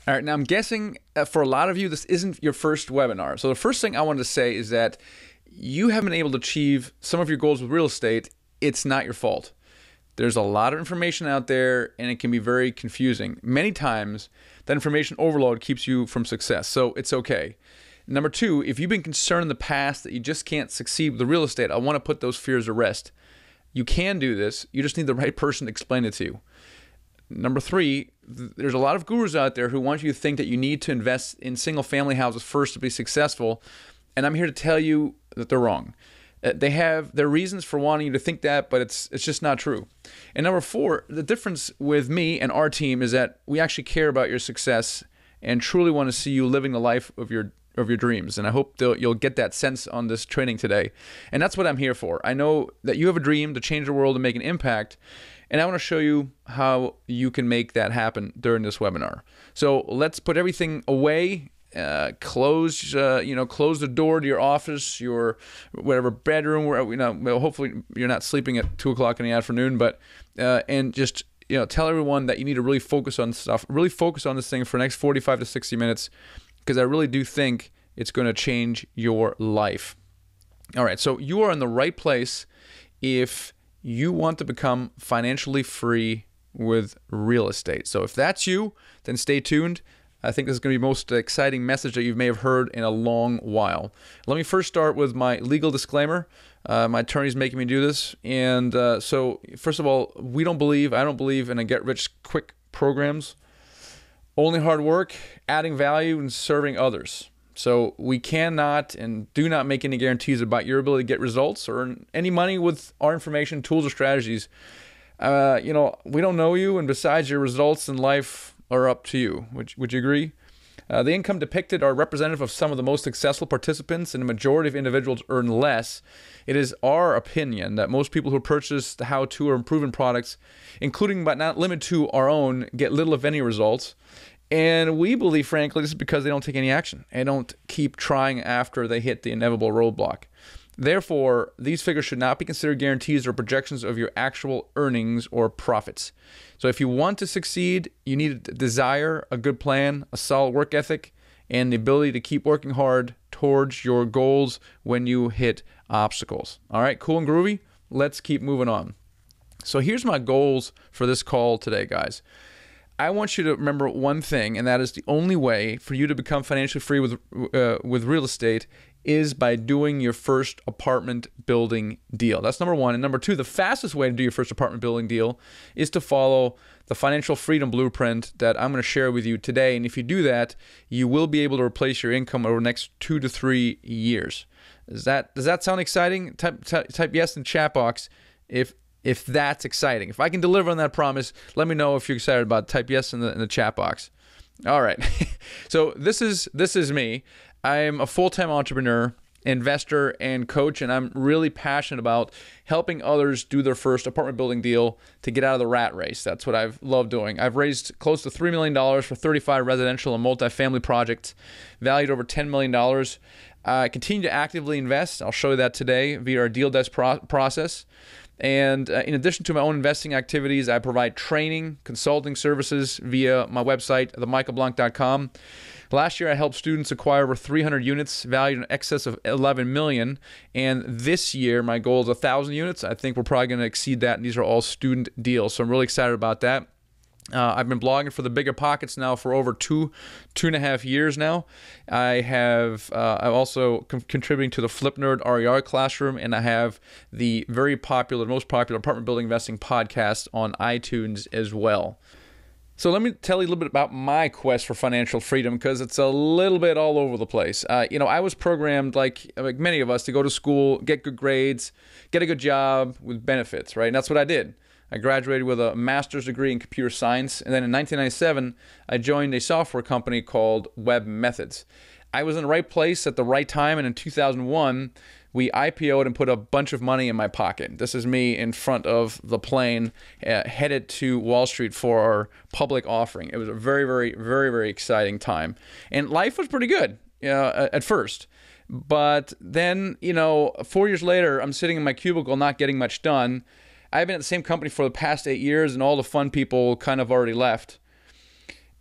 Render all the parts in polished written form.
All right, now I'm guessing for a lot of you, this isn't your first webinar. So the first thing I wanted to say is that you haven't been able to achieve some of your goals with real estate. It's not your fault. There's a lot of information out there and it can be very confusing. Many times that information overload keeps you from success, so it's okay. Number two, if you've been concerned in the past that you just can't succeed with the real estate, I want to put those fears to rest. You can do this. You just need the right person to explain it to you. Number three, there's a lot of gurus out there who want you to think that you need to invest in single family houses first to be successful. And I'm here to tell you that they're wrong. They have their reasons for wanting you to think that, but it's just not true. And number four, the difference with me and our team is that we actually care about your success and truly want to see you living the life of your dreams. And I hope you'll get that sense on this training today. And that's what I'm here for. I know that you have a dream to change the world and make an impact. And I want to show you how you can make that happen during this webinar. So let's put everything away. Close the door to your office, your whatever bedroom. Where hopefully you're not sleeping at 2 o'clock in the afternoon. But and just tell everyone that you need to really focus on stuff. Really focus on this thing for the next 45 to 60 minutes, because I really do think it's going to change your life. All right, so you are in the right place if you want to become financially free with real estate. So if that's you, then stay tuned. I think this is going to be the most exciting message that you may have heard in a long while. Let me first start with my legal disclaimer. My attorney's making me do this. And so first of all, I don't believe in a get-rich-quick programs. Only hard work, adding value, and serving others. So we cannot and do not make any guarantees about your ability to get results or earn any money with our information, tools, or strategies. We don't know you, and besides, your results in life are up to you. Would you agree? The income depicted are representative of some of the most successful participants, and the majority of individuals earn less. It is our opinion that most people who purchase the how-to or improvement products, including but not limited to our own, get little if any results. And we believe, frankly, this is because they don't take any action and don't keep trying after they hit the inevitable roadblock. Therefore, these figures should not be considered guarantees or projections of your actual earnings or profits. So if you want to succeed, you need a desire, a good plan, a solid work ethic, and the ability to keep working hard towards your goals when you hit obstacles. All right, cool and groovy? Let's keep moving on. So here's my goals for this call today, guys. I want you to remember one thing, and that is the only way for you to become financially free with real estate is by doing your first apartment building deal. That's number one. And number two, the fastest way to do your first apartment building deal is to follow the financial freedom blueprint that I'm going to share with you today. And if you do that, you will be able to replace your income over the next 2 to 3 years. Does that sound exciting? Type yes in the chat box if that's exciting. If I can deliver on that promise, let me know if you're excited about it. Type yes in the chat box. All right. So this is me. I'm a full-time entrepreneur, investor, and coach, and I'm really passionate about helping others do their first apartment building deal to get out of the rat race. That's what I've loved doing. I've raised close to $3 million for 35 residential and multifamily projects, valued over $10 million. I continue to actively invest. I'll show you that today via our deal desk process. And in addition to my own investing activities, I provide training, consulting services via my website, themichaelblank.com. Last year, I helped students acquire over 300 units valued in excess of $11 million. And this year, my goal is 1,000 units. I think we're probably going to exceed that. And these are all student deals. So I'm really excited about that. I've been blogging for the Bigger Pockets now for over two and a half years now. I'm also contributing to the Flip Nerd RER classroom, and I have the most popular apartment building investing podcast on iTunes as well. So let me tell you a little bit about my quest for financial freedom, because it's a little bit all over the place. I was programmed, like many of us, to go to school, get good grades, get a good job with benefits, right? And that's what I did. I graduated with a master's degree in computer science, and then in 1997, I joined a software company called Web Methods. I was in the right place at the right time, and in 2001, we IPO'd and put a bunch of money in my pocket. This is me in front of the plane, headed to Wall Street for our public offering. It was a very, very, very, very exciting time. And life was pretty good at first. But then, 4 years later, I'm sitting in my cubicle not getting much done. I've been at the same company for the past 8 years, and all the fun people kind of already left.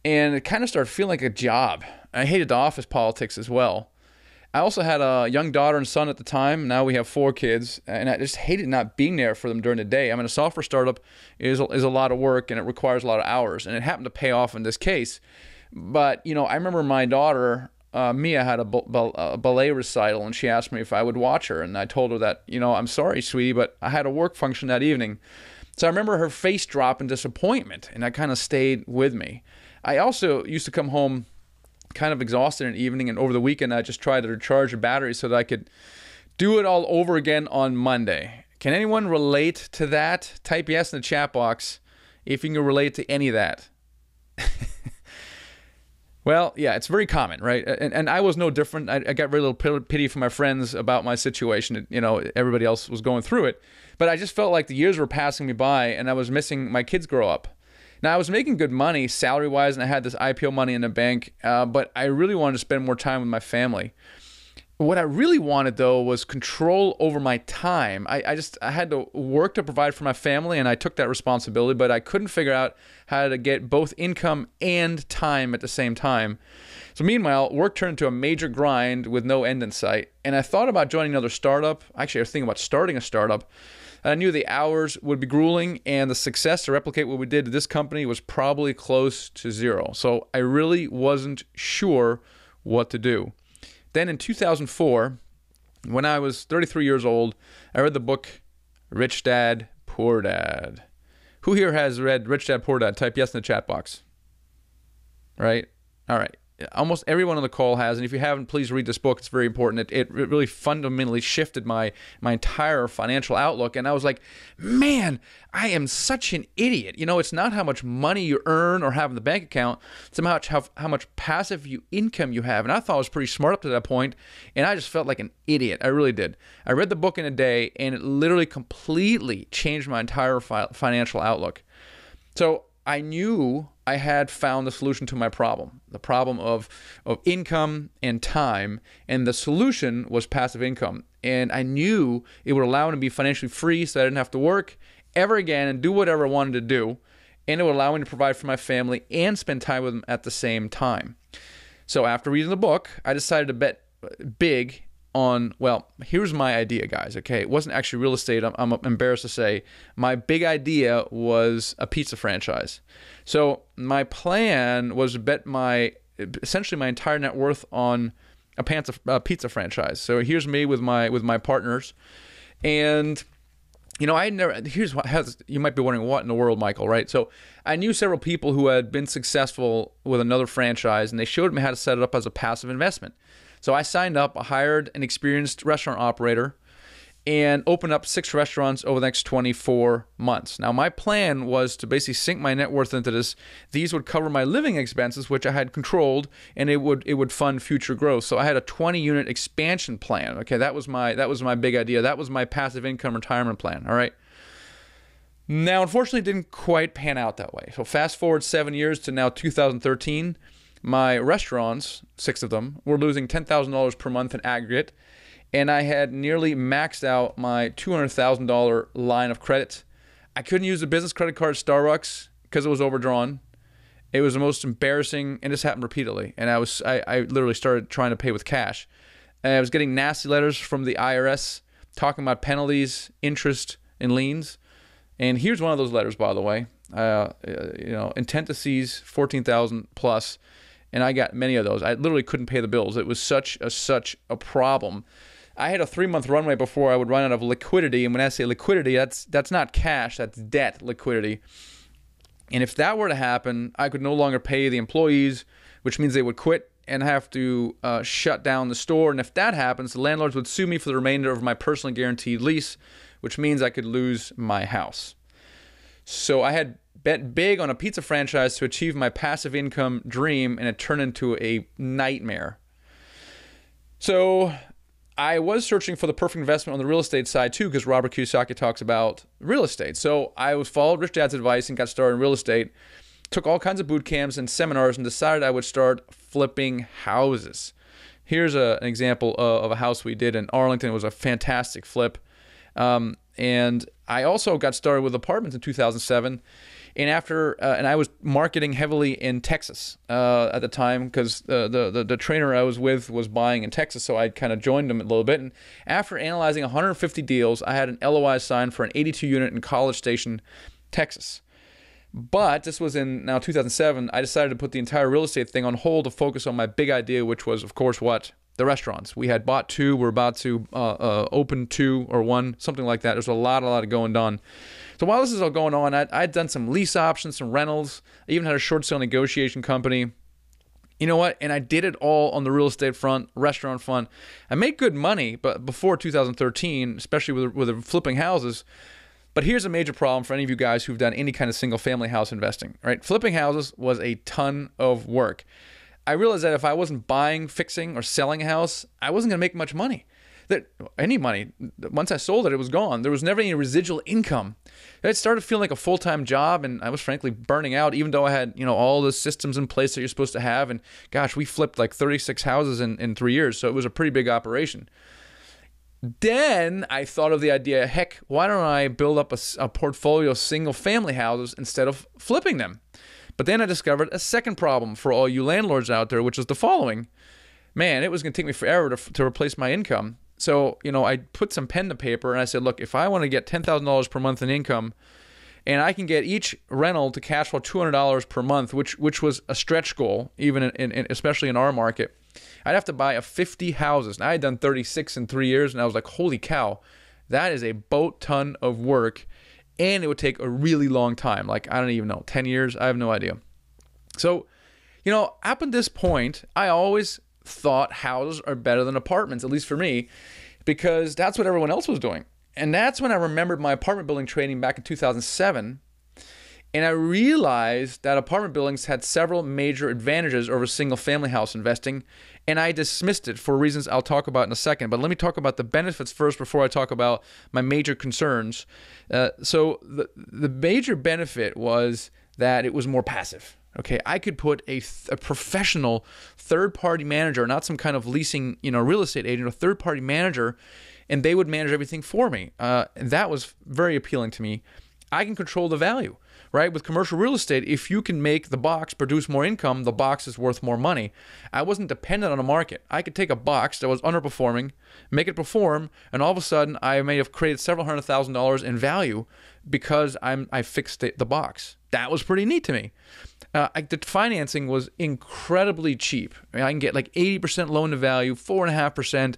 and it kind of started feeling like a job. I hated the office politics as well. I also had a young daughter and son at the time. Now we have 4 kids, and I just hated not being there for them during the day. I mean, a software startup is a lot of work, and it requires a lot of hours, and it happened to pay off in this case. But, I remember my daughter, Mia, had a ballet recital, and she asked me if I would watch her, and I told her that, I'm sorry, sweetie, but I had a work function that evening. So I remember her face drop in disappointment, and that kind of stayed with me. I also used to come home kind of exhausted in the evening, and over the weekend I just tried to recharge the battery so that I could do it all over again on Monday. Can anyone relate to that? Type yes in the chat box if you can relate to any of that. Well, yeah, it's very common, right? And I was no different. I got very little pity for my friends about my situation. Everybody else was going through it. But I just felt like the years were passing me by, and I was missing my kids grow up. Now, I was making good money salary-wise, and I had this IPO money in the bank, but I really wanted to spend more time with my family. What I really wanted, though, was control over my time. I had to work to provide for my family, and I took that responsibility, but I couldn't figure out how to get both income and time at the same time. So meanwhile, work turned into a major grind with no end in sight, and I thought about joining another startup. Actually, I was thinking about starting a startup. I knew the hours would be grueling, and the success to replicate what we did to this company was probably close to zero. So I really wasn't sure what to do. Then in 2004, when I was 33 years old, I read the book Rich Dad, Poor Dad. Who here has read Rich Dad, Poor Dad? Type yes in the chat box. Right? All right. Almost everyone on the call has, and if you haven't, please read this book. It's very important. It really fundamentally shifted my entire financial outlook, and I was like, man, I am such an idiot. It's not how much money you earn or have in the bank account. It's how much passive income you have, and I thought I was pretty smart up to that point, and I just felt like an idiot. I really did. I read the book in a day, and it literally completely changed my entire financial outlook. So I knew I had found the solution to my problem, the problem of income and time, and the solution was passive income. And I knew it would allow me to be financially free so I didn't have to work ever again and do whatever I wanted to do, and it would allow me to provide for my family and spend time with them at the same time. So after reading the book, I decided to bet big on, well, here's my idea, guys, okay? It wasn't actually real estate. I'm embarrassed to say. My big idea was a pizza franchise. So my plan was to bet essentially my entire net worth on a pizza franchise. So here's me with my partners. And, you might be wondering, what in the world, Michael, right? So I knew several people who had been successful with another franchise, and they showed me how to set it up as a passive investment. So I signed up, I hired an experienced restaurant operator, and opened up 6 restaurants over the next 24 months. Now, my plan was to basically sink my net worth into this. These would cover my living expenses, which I had controlled, and it would fund future growth. So I had a 20-unit expansion plan. Okay, that was my big idea. That was my passive income retirement plan. All right. Now, unfortunately, it didn't quite pan out that way. So fast forward 7 years to now 2013. My restaurants, 6 of them, were losing $10,000 per month in aggregate, and I had nearly maxed out my $200,000 line of credit. I couldn't use the business credit card at Starbucks because it was overdrawn. It was the most embarrassing, and this happened repeatedly. And I literally started trying to pay with cash. And I was getting nasty letters from the IRS talking about penalties, interest, and liens. And here's one of those letters, by the way. Intent to seize $14,000 plus. And I got many of those. I literally couldn't pay the bills. It was such a problem. I had a 3-month runway before I would run out of liquidity. And when I say liquidity, that's not cash, that's debt liquidity. And if that were to happen, I could no longer pay the employees, which means they would quit and have to shut down the store. And if that happens, the landlords would sue me for the remainder of my personally guaranteed lease, which means I could lose my house. So I had bet big on a pizza franchise to achieve my passive income dream, and it turned into a nightmare. So I was searching for the perfect investment on the real estate side too, because Robert Kiyosaki talks about real estate. So I followed Rich Dad's advice and got started in real estate, took all kinds of boot camps and seminars, and decided I would start flipping houses. Here's an example of a house we did in Arlington. It was a fantastic flip. And I also got started with apartments in 2007. And I was marketing heavily in Texas at the time because the trainer I was with was buying in Texas, so I kind of joined him a little bit. And after analyzing 150 deals, I had an LOI signed for an 82 unit in College Station, Texas. But this was in now 2007. I decided to put the entire real estate thing on hold to focus on my big idea, which was, of course, what? The restaurants. We had bought 2. We're about to open 2 or 1, something like that. There's a lot of going on. So while this is all going on, I'd done some lease options, some rentals. I even had a short sale negotiation company. You know what? And I did it all on the real estate front, restaurant front. I made good money, but before 2013, especially with flipping houses. But here's a major problem for any of you guys who've done any kind of single-family house investing, right? Flipping houses was a ton of work. I realized that if I wasn't buying, fixing, or selling a house, I wasn't going to make much money. Any money. Once I sold it, it was gone. There was never any residual income. It started feeling like a full-time job, and I was frankly burning out, even though I had all the systems in place that you're supposed to have. And gosh, we flipped like 36 houses in 3 years, so it was a pretty big operation. Then I thought of the idea, heck, why don't I build up a portfolio of single-family houses instead of flipping them? But then I discovered a second problem for all you landlords out there, which is the following. Man, it was going to take me forever to replace my income. So, I put some pen to paper and I said, look, if I want to get $10,000 per month in income and I can get each rental to cash flow $200 per month, which was a stretch goal, even especially in our market, I'd have to buy 50 houses. And I had done 36 in 3 years, and I was like, holy cow, that is a boat ton of work. And it would take a really long time. Like, I don't even know, 10 years? I have no idea. So, up at this point, I always thought houses are better than apartments, at least for me, because that's what everyone else was doing. And that's when I remembered my apartment building training back in 2007. And I realized that apartment buildings had several major advantages over single-family house investing, and I dismissed it for reasons I'll talk about in a second. But let me talk about the benefits first before I talk about my major concerns. So the major benefit was that it was more passive. Okay, I could put a professional third-party manager, not some kind of leasing, real estate agent, a third-party manager, and they would manage everything for me. And that was very appealing to me. I can control the value. Right? With commercial real estate, if you can make the box produce more income, the box is worth more money. I wasn't dependent on a market. I could take a box that was underperforming, make it perform, and all of a sudden I may have created several $100,000 in value because I fixed the box. That was pretty neat to me. The financing was incredibly cheap. I can get like 80% loan to value, 4.5%.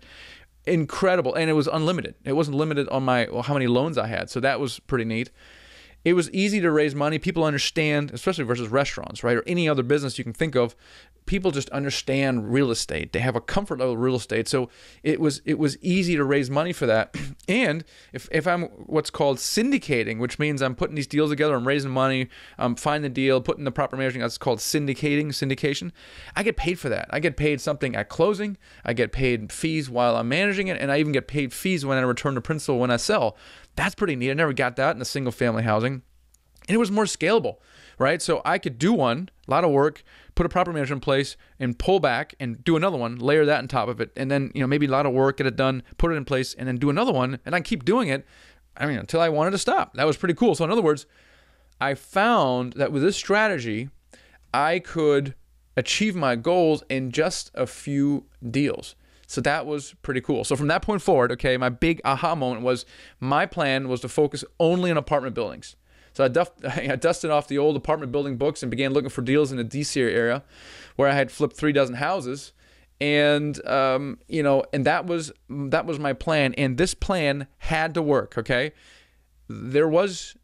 Incredible. And it was unlimited. It wasn't limited on how many loans I had. So that was pretty neat. It was easy to raise money. People understand, especially versus restaurants, right? Or any other business you can think of. People just understand real estate. They have a comfort level of real estate. So it was easy to raise money for that. And if I'm what's called syndicating, which means I'm putting these deals together, I'm raising money, I'm finding the deal, putting the proper management, that's called syndication. I get paid for that. I get paid something at closing. I get paid fees while I'm managing it. And I even get paid fees when I return to principal when I sell. That's pretty neat. I never got that in a single family housing. And it was more scalable, right? So I could do one, a lot of work, put a proper management in place, and pull back and do another one, layer that on top of it, and then maybe a lot of work, get it done, put it in place, and then do another one, and I keep doing it, until I wanted to stop. That was pretty cool. So in other words, I found that with this strategy, I could achieve my goals in just a few deals. So that was pretty cool. So from that point forward, okay, my big aha moment was my plan was to focus only on apartment buildings. So I dusted off the old apartment building books and began looking for deals in the DC area where I had flipped 36 houses. And, and that was my plan. And this plan had to work, okay? There was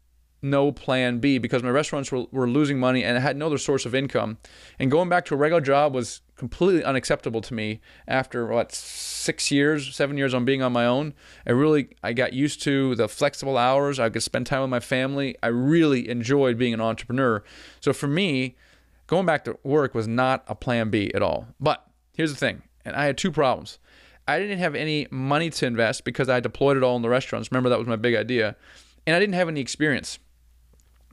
no plan B because my restaurants were losing money and I had no other source of income. And going back to a regular job was completely unacceptable to me after, 7 years on being on my own. I got used to the flexible hours. I could spend time with my family. I really enjoyed being an entrepreneur. So for me, going back to work was not a plan B at all. But here's the thing, and I had two problems. I didn't have any money to invest because I deployed it all in the restaurants. Remember, that was my big idea. And I didn't have any experience.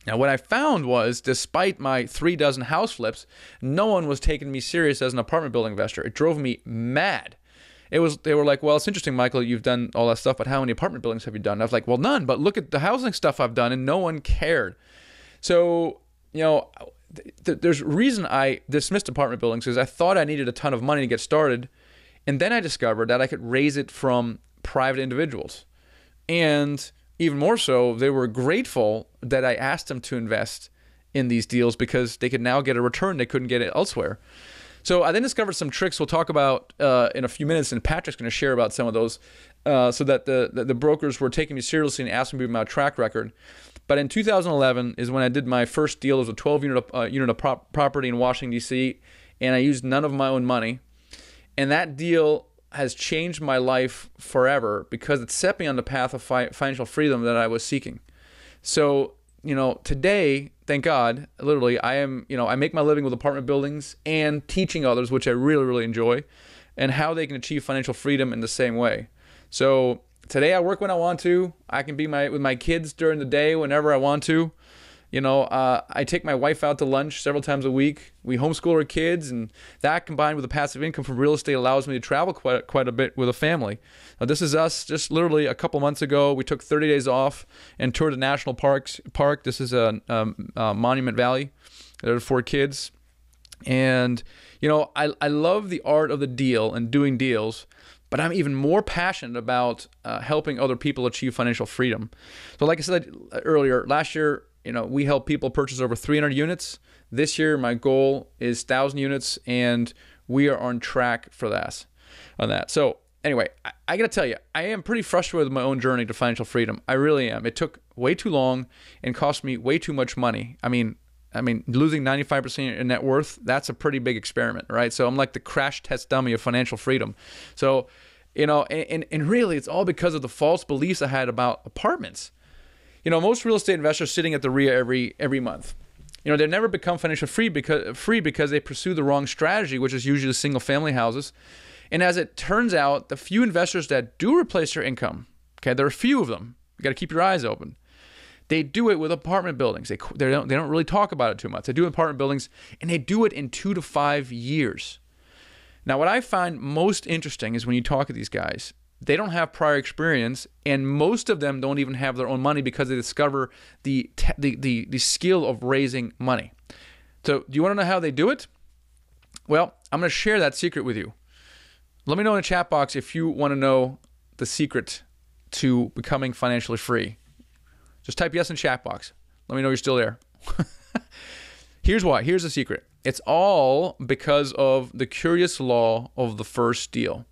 Now, what I found was, despite my 36 house flips, no one was taking me serious as an apartment building investor. It drove me mad. They were like, well, it's interesting, Michael, you've done all that stuff, but how many apartment buildings have you done? I was like, well, none, but look at the housing stuff I've done, and no one cared. So, there's a reason I dismissed apartment buildings is I thought I needed a ton of money to get started. And then I discovered that I could raise it from private individuals. And even more so, they were grateful that I asked them to invest in these deals because they could now get a return they couldn't get it elsewhere. So I then discovered some tricks we'll talk about in a few minutes, and Patrick's going to share about some of those so that the brokers were taking me seriously and asking me about my track record. But in 2011 is when I did my first deal. It was a 12-unit property in Washington, D.C., and I used none of my own money. And that deal has changed my life forever because it set me on the path of financial freedom that I was seeking. So, today, thank God, literally, I make my living with apartment buildings and teaching others, which I really, really enjoy, and how they can achieve financial freedom in the same way. So today I work when I want to. I can be with my kids during the day whenever I want to. I take my wife out to lunch several times a week. We homeschool our kids, and that combined with the passive income from real estate allows me to travel quite a bit with a family. Now, this is us just literally a couple months ago. We took 30 days off and toured the national park. This is a Monument Valley. There are 4 kids. And, I love the art of the deal and doing deals, but I'm even more passionate about helping other people achieve financial freedom. So like I said earlier, last year, we helped people purchase over 300 units. This year, my goal is 1,000 units, and we are on track for that. So anyway, I got to tell you, I am pretty frustrated with my own journey to financial freedom. I really am. It took way too long and cost me way too much money. I mean, losing 95% of your net worth, that's a pretty big experiment, right? So I'm like the crash test dummy of financial freedom. So, and really, it's all because of the false beliefs I had about apartments. Most real estate investors sitting at the RIA every month, they never become financially free because they pursue the wrong strategy, which is usually single family houses. And as it turns out, the few investors that do replace their income, okay, there are a few of them. You got to keep your eyes open. They do it with apartment buildings. They don't really talk about it too much. They do apartment buildings, and they do it in 2 to 5 years. Now, what I find most interesting is when you talk to these guys, they don't have prior experience, and most of them don't even have their own money because they discover the skill of raising money. So do you want to know how they do it? Well, I'm going to share that secret with you. Let me know in the chat box if you want to know the secret to becoming financially free. Just type yes in the chat box. Let me know you're still there. Here's why. Here's the secret. It's all because of the curious law of the first deal.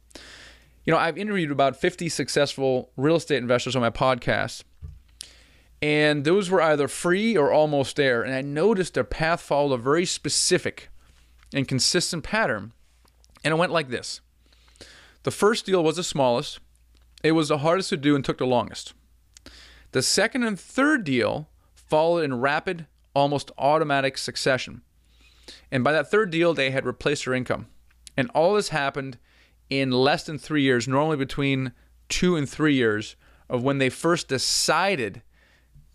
I've interviewed about 50 successful real estate investors on my podcast, and those were either free or almost there. And I noticed their path followed a very specific and consistent pattern. And it went like this. The first deal was the smallest. It was the hardest to do and took the longest. The second and third deal followed in rapid, almost automatic succession. And by that third deal, they had replaced their income. And all this happened in less than 3 years, normally between 2 and 3 years of when they first decided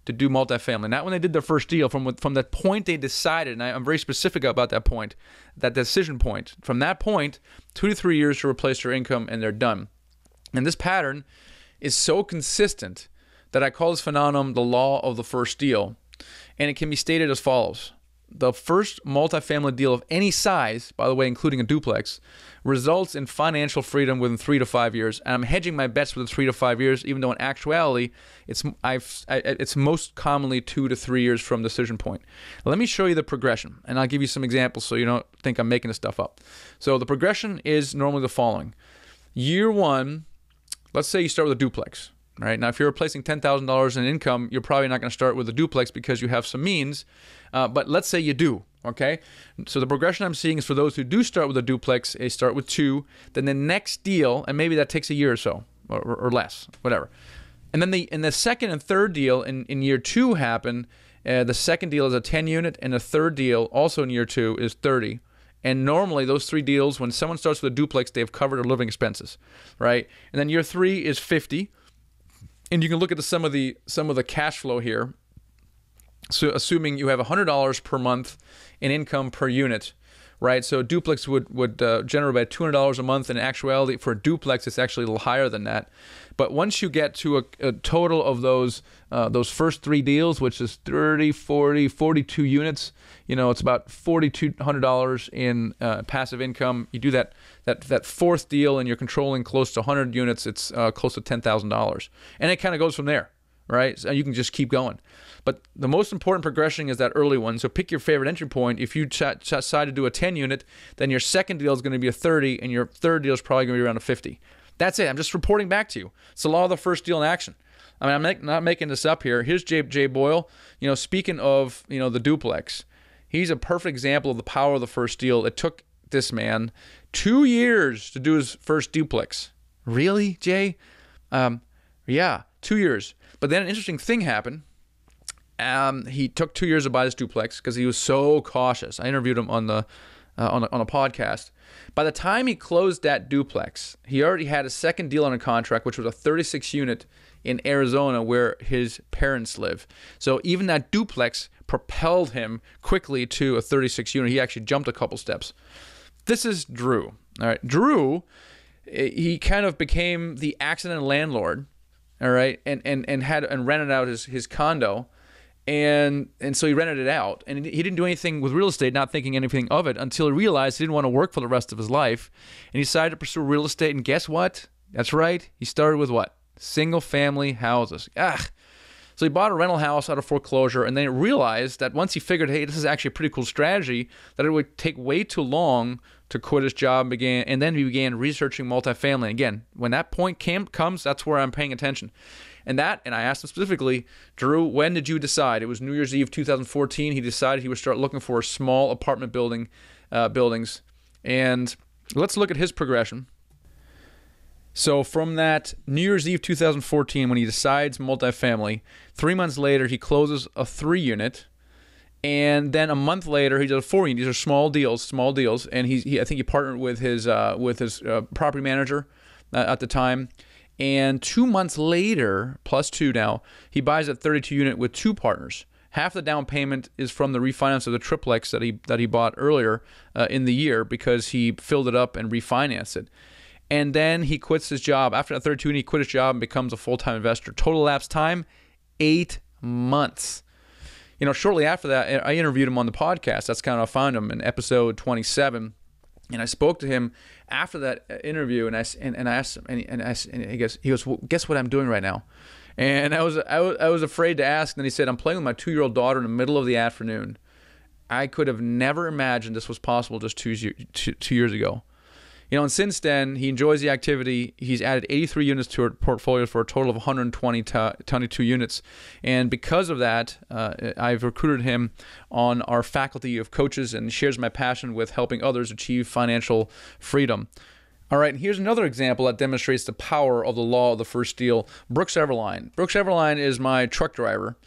to do multifamily. Not when they did their first deal, from the point they decided, and I'm very specific about that point, that decision point. From that point, 2 to 3 years to replace their income, and they're done. And this pattern is so consistent that I call this phenomenon the law of the first deal. And it can be stated as follows. The first multifamily deal of any size, by the way, including a duplex, results in financial freedom within 3 to 5 years. And I'm hedging my bets within 3 to 5 years, even though in actuality, it's most commonly 2 to 3 years from decision point. Let me show you the progression, and I'll give you some examples so you don't think I'm making this stuff up. So the progression is normally the following. Year 1, let's say you start with a duplex. Right? Now, if you're replacing $10,000 in income, you're probably not going to start with a duplex because you have some means. But let's say you do. Okay? So the progression I'm seeing is for those who do start with a duplex, they start with 2. Then the next deal, and maybe that takes a year or so, or less, whatever. And then the second and third deal in year 2 happen. The second deal is a 10-unit, and the third deal, also in year 2, is 30. And normally those 3 deals, when someone starts with a duplex, they have covered their living expenses, right? And then year 3 is 50. And you can look at some of the cash flow here. So assuming you have $100 per month in income per unit, right? So a duplex would generate about $200 a month. In actuality, for a duplex, it's actually a little higher than that. But once you get to a total of those first 3 deals, which is 30, 40, 42 units, it's about $4,200 in passive income. You do that fourth deal and you're controlling close to 100 units, it's close to $10,000. And it kind of goes from there, right? So you can just keep going. But the most important progression is that early one. So pick your favorite entry point. If you decide to do a 10 unit, then your second deal is going to be a 30 and your third deal is probably going to be around a 50. That's it. I'm just reporting back to you. It's the law of the first deal in action. I mean, I'm not making this up here. Here's Jay Boyle. Speaking of, the duplex, he's a perfect example of the power of the first deal. It took this man 2 years to do his first duplex. Really, Jay? Yeah, 2 years. But then an interesting thing happened. He took 2 years to buy this duplex because he was so cautious. I interviewed him on a podcast. By the time he closed that duplex, he already had a second deal on a contract, which was a 36 unit in Arizona where his parents live. So even that duplex propelled him quickly to a 36 unit. He actually jumped a couple steps. This is Drew. All right, Drew, he kind of became the accident landlord. All right, and rented out his condo. And so he rented it out, and he didn't do anything with real estate, not thinking anything of it, until he realized he didn't want to work for the rest of his life, and he decided to pursue real estate. And guess what? That's right. He started with what? Single-family houses. So he bought a rental house out of foreclosure, and then he realized that once he figured, hey, this is actually a pretty cool strategy, that it would take way too long to quit his job, and then he began researching multifamily. And again, when that point comes, that's where I'm paying attention. And I asked him specifically, Drew, when did you decide? It was New Year's Eve 2014. He decided he would start looking for small apartment buildings. And let's look at his progression. So from that New Year's Eve 2014, when he decides multifamily, 3 months later, he closes a 3 unit. And then a month later, he does a 4 unit. These are small deals. And I think he partnered with his property manager at the time. And 2 months later, plus 2 now, he buys a 32 unit with 2 partners. Half the down payment is from the refinance of the triplex that he bought earlier in the year because he filled it up and refinanced it. And then he quits his job. After that 32 unit, he quit his job and becomes a full-time investor. Total elapsed time, 8 months. Shortly after that, I interviewed him on the podcast. That's kind of how I found him in episode 27. And I spoke to him after that interview, and I asked him, and he goes, well, guess what I'm doing right now? And I was afraid to ask. And then he said, I'm playing with my 2-year-old daughter in the middle of the afternoon. I could have never imagined this was possible just 2 years ago. And since then, he enjoys the activity. He's added 83 units to our portfolio for a total of 122 units. And because of that, I've recruited him on our faculty of coaches and shares my passion with helping others achieve financial freedom. All right, and here's another example that demonstrates the power of the law of the first deal. Brooks Everline. Brooks Everline is my truck driver.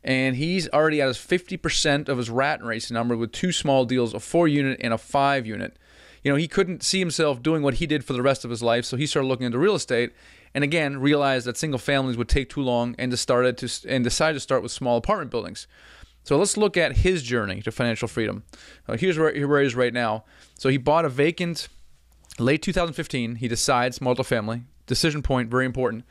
And he's already at his 50% of his rat race number with 2 small deals, a 4 unit and a 5 unit. He couldn't see himself doing what he did for the rest of his life, so he started looking into real estate, and again realized that single families would take too long, and decided to start with small apartment buildings. So let's look at his journey to financial freedom. Here's where he is right now. So he bought a vacant late 2015. He decides multifamily. Decision point, very important.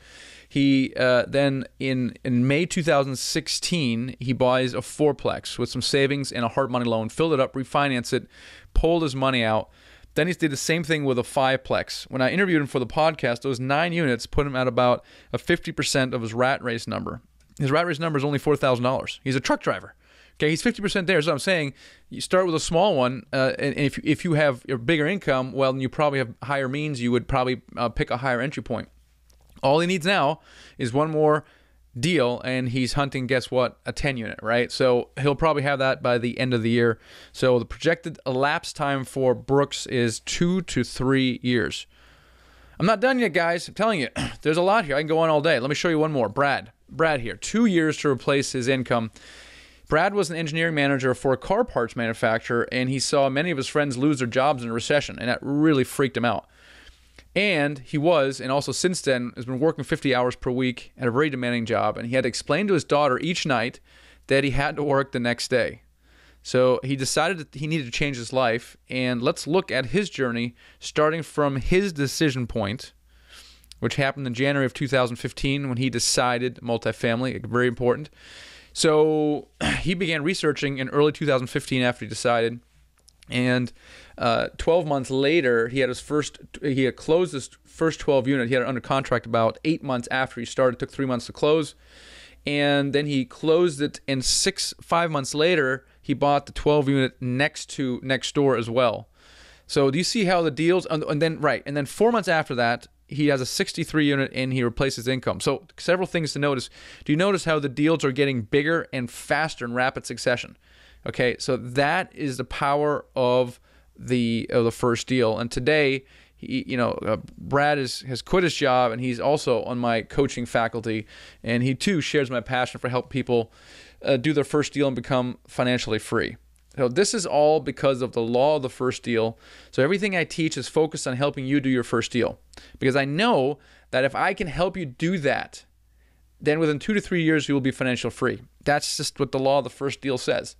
He then in May 2016 he buys a 4-plex with some savings and a hard money loan, filled it up, refinanced it, pulled his money out. Then he did the same thing with a 5-plex. When I interviewed him for the podcast, those 9 units put him at about a 50% of his rat race number. His rat race number is only $4,000. He's a truck driver. Okay, he's 50% there. So I'm saying you start with a small one, and if you have a bigger income, well, then you probably have higher means. You would probably pick a higher entry point. All he needs now is one more deal, and he's hunting, guess what, a 10 unit, right? So he'll probably have that by the end of the year. So the projected elapsed time for Brooks is 2 to 3 years. I'm not done yet, guys. I'm telling you, there's a lot here. I can go on all day. Let me show you one more. Brad here, 2 years to replace his income. Brad was an engineering manager for a car parts manufacturer, and he saw many of his friends lose their jobs in a recession, and that really freaked him out. And also since then, has been working 50 hours per week at a very demanding job. And he had to explain to his daughter each night that he had to work the next day. So he decided that he needed to change his life, and let's look at his journey starting from his decision point, which happened in January of 2015 when he decided multifamily, very important. So he began researching in early 2015 after he decided, and 12 months later, he had closed his first 12 unit. He had it under contract about 8 months after he started. It took 3 months to close. And then he closed it, and 5 months later, he bought the 12 unit next door as well. So do you see how the deals, and then 4 months after that, he has a 63 unit and he replaces income. So several things to notice. Do you notice how the deals are getting bigger and faster in rapid succession? Okay, so that is the power of the first deal. And today, Brad has quit his job, and he's also on my coaching faculty, and he too shares my passion for helping people do their first deal and become financially free. So this is all because of the law of the first deal. So everything I teach is focused on helping you do your first deal, because I know that if I can help you do that, then within 2 to 3 years you will be financially free. That's just what the law of the first deal says.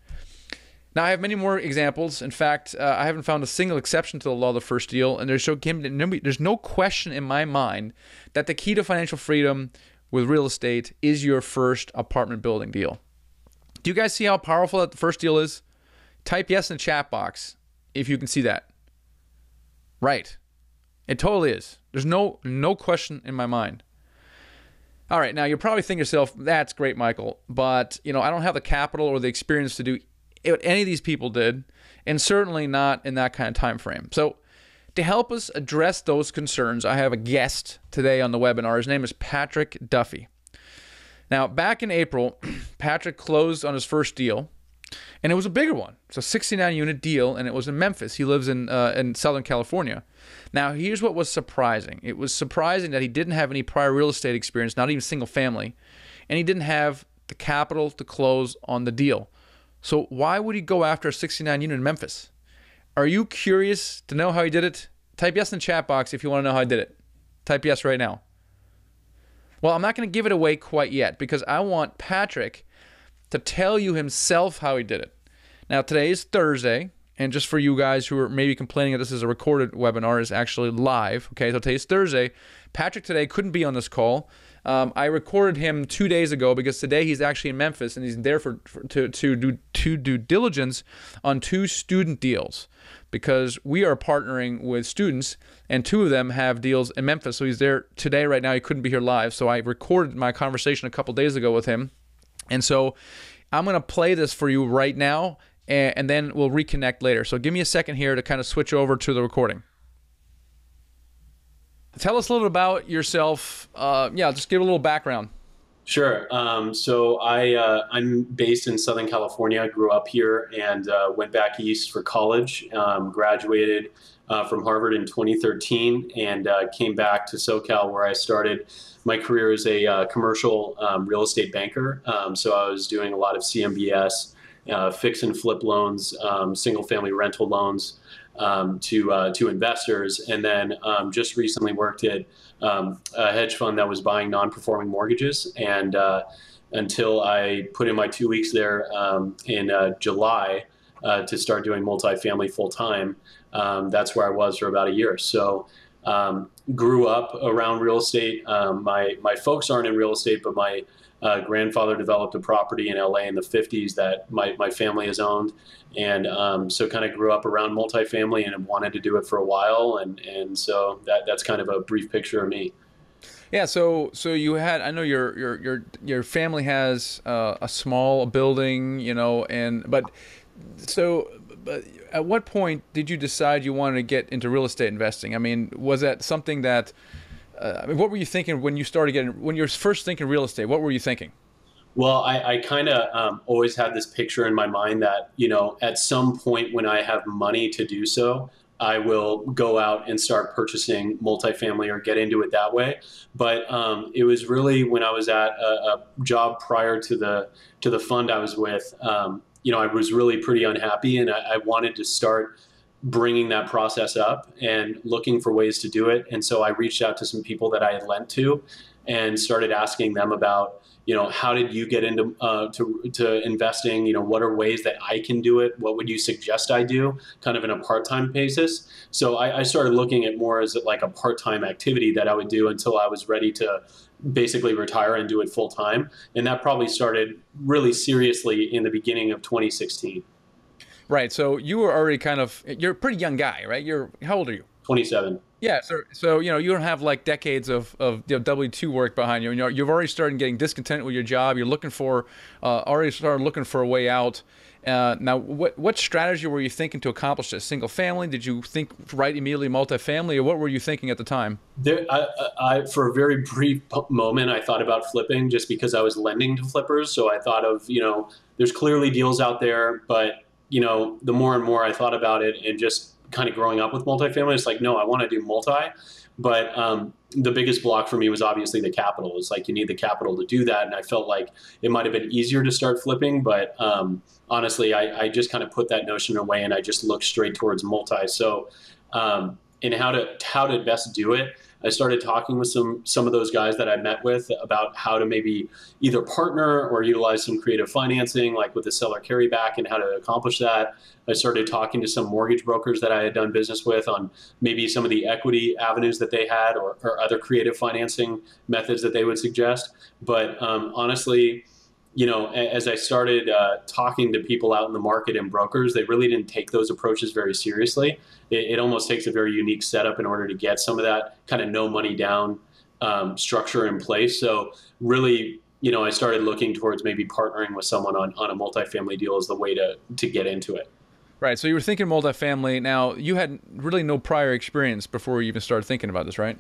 Now, I have many more examples. In fact, I haven't found a single exception to the law of the first deal, and there's no question in my mind that the key to financial freedom with real estate is your first apartment building deal. Do you guys see how powerful that the first deal is? Type yes in the chat box if you can see that. Right. It totally is. There's no question in my mind. All right, now you're probably thinking to yourself, that's great, Michael, but I don't have the capital or the experience to do what any of these people did, and certainly not in that kind of time frame. So to help us address those concerns, I have a guest today on the webinar. His name is Patrick Duffy. Now, back in April, Patrick closed on his first deal, and it was a bigger one. It's a 69-unit deal, and it was in Memphis. He lives in Southern California. Now, here's what was surprising. It was surprising that he didn't have any prior real estate experience, not even single family, and he didn't have the capital to close on the deal. So why would he go after a 69 unit in Memphis? Are you curious to know how he did it? Type yes in the chat box if you want to know how I did it. Type yes right now. Well, I'm not going to give it away quite yet because I want Patrick to tell you himself how he did it. Now, today is Thursday, and just for you guys who are maybe complaining that this is a recorded webinar, is actually live. Okay, so today's Thursday. Patrick today couldn't be on this call. I recorded him 2 days ago because today he's actually in Memphis, and he's there to do due diligence on 2 student deals, because we are partnering with students, and 2 of them have deals in Memphis. So he's there today right now. He couldn't be here live, so I recorded my conversation a couple days ago with him. And so I'm going to play this for you right now, and then we'll reconnect later. So give me a second here to kind of switch over to the recording. Tell us a little bit about yourself. Just give a little background. Sure. So I'm based in Southern California. I grew up here and went back east for college, graduated from Harvard in 2013, and came back to SoCal, where I started my career as a commercial real estate banker. So I was doing a lot of CMBS, fix and flip loans, single family rental loans, to investors, and then just recently worked at a hedge fund that was buying non-performing mortgages. And until I put in my 2 weeks there in July to start doing multifamily full time, that's where I was for about a year. So grew up around real estate. My folks aren't in real estate, but my grandfather developed a property in LA in the 50s that my family has owned. And so kind of grew up around multifamily and wanted to do it for a while. And so that's kind of a brief picture of me. Yeah. So you had, I know your family has a small building, but at what point did you decide you wanted to get into real estate investing? I mean, was that something that, what were you thinking when you were first thinking real estate? What were you thinking? Well, I kind of always had this picture in my mind that, at some point when I have money to do so, I will go out and start purchasing multifamily or get into it that way. But it was really when I was at a job prior to the fund I was with, I was really pretty unhappy, and I wanted to start bringing that process up and looking for ways to do it. And so I reached out to some people that I had lent to and started asking them about, how did you get into to investing? What are ways that I can do it? What would you suggest I do, kind of in a part-time basis? So I started looking at more as like a part-time activity that I would do until I was ready to basically retire and do it full time. And that probably started really seriously in the beginning of 2016. Right. So you were already you're a pretty young guy, right? How old are you? 27. Yeah, so you don't have like decades of W-2 work behind you. You've already started getting discontent with your job. You're already started looking for a way out. Now, what strategy were you thinking to accomplish this? Single family? Did you think right immediately multifamily, or what were you thinking at the time? For a very brief moment, I thought about flipping just because I was lending to flippers. So I thought of, there's clearly deals out there, but the more and more I thought about it, and just kind of growing up with multifamily, it's like, no, I want to do multi. But the biggest block for me was obviously the capital. It's like you need the capital to do that. And I felt like it might have been easier to start flipping. But honestly, I just kind of put that notion away, and I just looked straight towards multi. So and how to best do it, I started talking with some of those guys that I met with about how to maybe either partner or utilize some creative financing, like with the seller carryback, and how to accomplish that. I started talking to some mortgage brokers that I had done business with on maybe some of the equity avenues that they had, or other creative financing methods that they would suggest. But honestly, as I started talking to people out in the market and brokers, they really didn't take those approaches very seriously. It almost takes a very unique setup in order to get some of that kind of no money down structure in place. So really, I started looking towards maybe partnering with someone on a multifamily deal as the way to get into it. Right. So you were thinking multifamily. Now, you had really no prior experience before you even started thinking about this, right?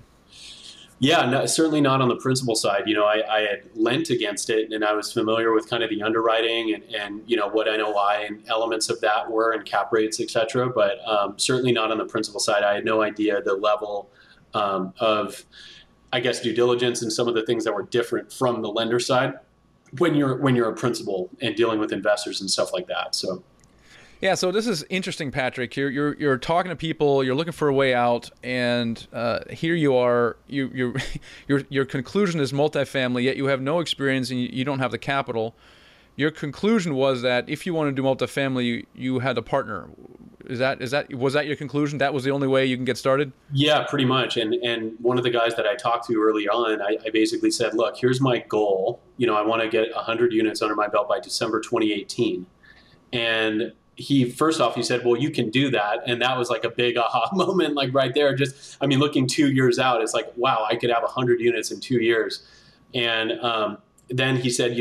Yeah, no, certainly not on the principal side. I had lent against it, and I was familiar with kind of the underwriting and what NOI and elements of that were, and cap rates, et cetera. But certainly not on the principal side. I had no idea the level of, I guess, due diligence and some of the things that were different from the lender side when you're a principal and dealing with investors and stuff like that. So. Yeah, so this is interesting, Patrick. You're talking to people, you're looking for a way out, and here you are. Your conclusion is multifamily, yet you have no experience and you don't have the capital. Your conclusion was that if you want to do multifamily, you had a partner. Was that your conclusion? That was the only way you can get started? Yeah, pretty much. And one of the guys that I talked to early on, I basically said, look, here's my goal. I want to get 100 units under my belt by December 2018, and first off, he said, well, you can do that. And that was like a big aha moment, like right there. Looking 2 years out, it's like, wow, I could have 100 units in 2 years. And then he said,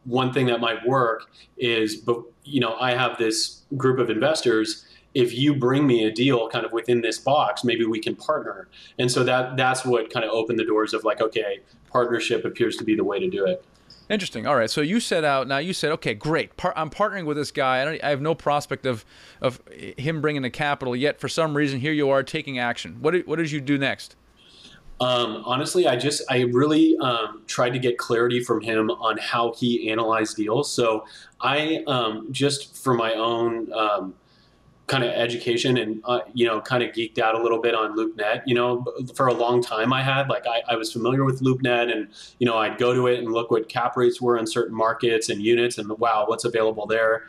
one thing that might work is, I have this group of investors. If you bring me a deal kind of within this box, maybe we can partner. And so that's what kind of opened the doors of like, okay, partnership appears to be the way to do it. Interesting. All right. So you set out. Now you said, okay, great. I'm partnering with this guy. I have no prospect of him bringing the capital yet. For some reason, here you are taking action. What did you do next? Honestly, I really tried to get clarity from him on how he analyzed deals. So I just for my own kind of education and kind of geeked out a little bit on LoopNet. For a long time I was familiar with LoopNet, and I'd go to it and look what cap rates were in certain markets and units, and wow, what's available there.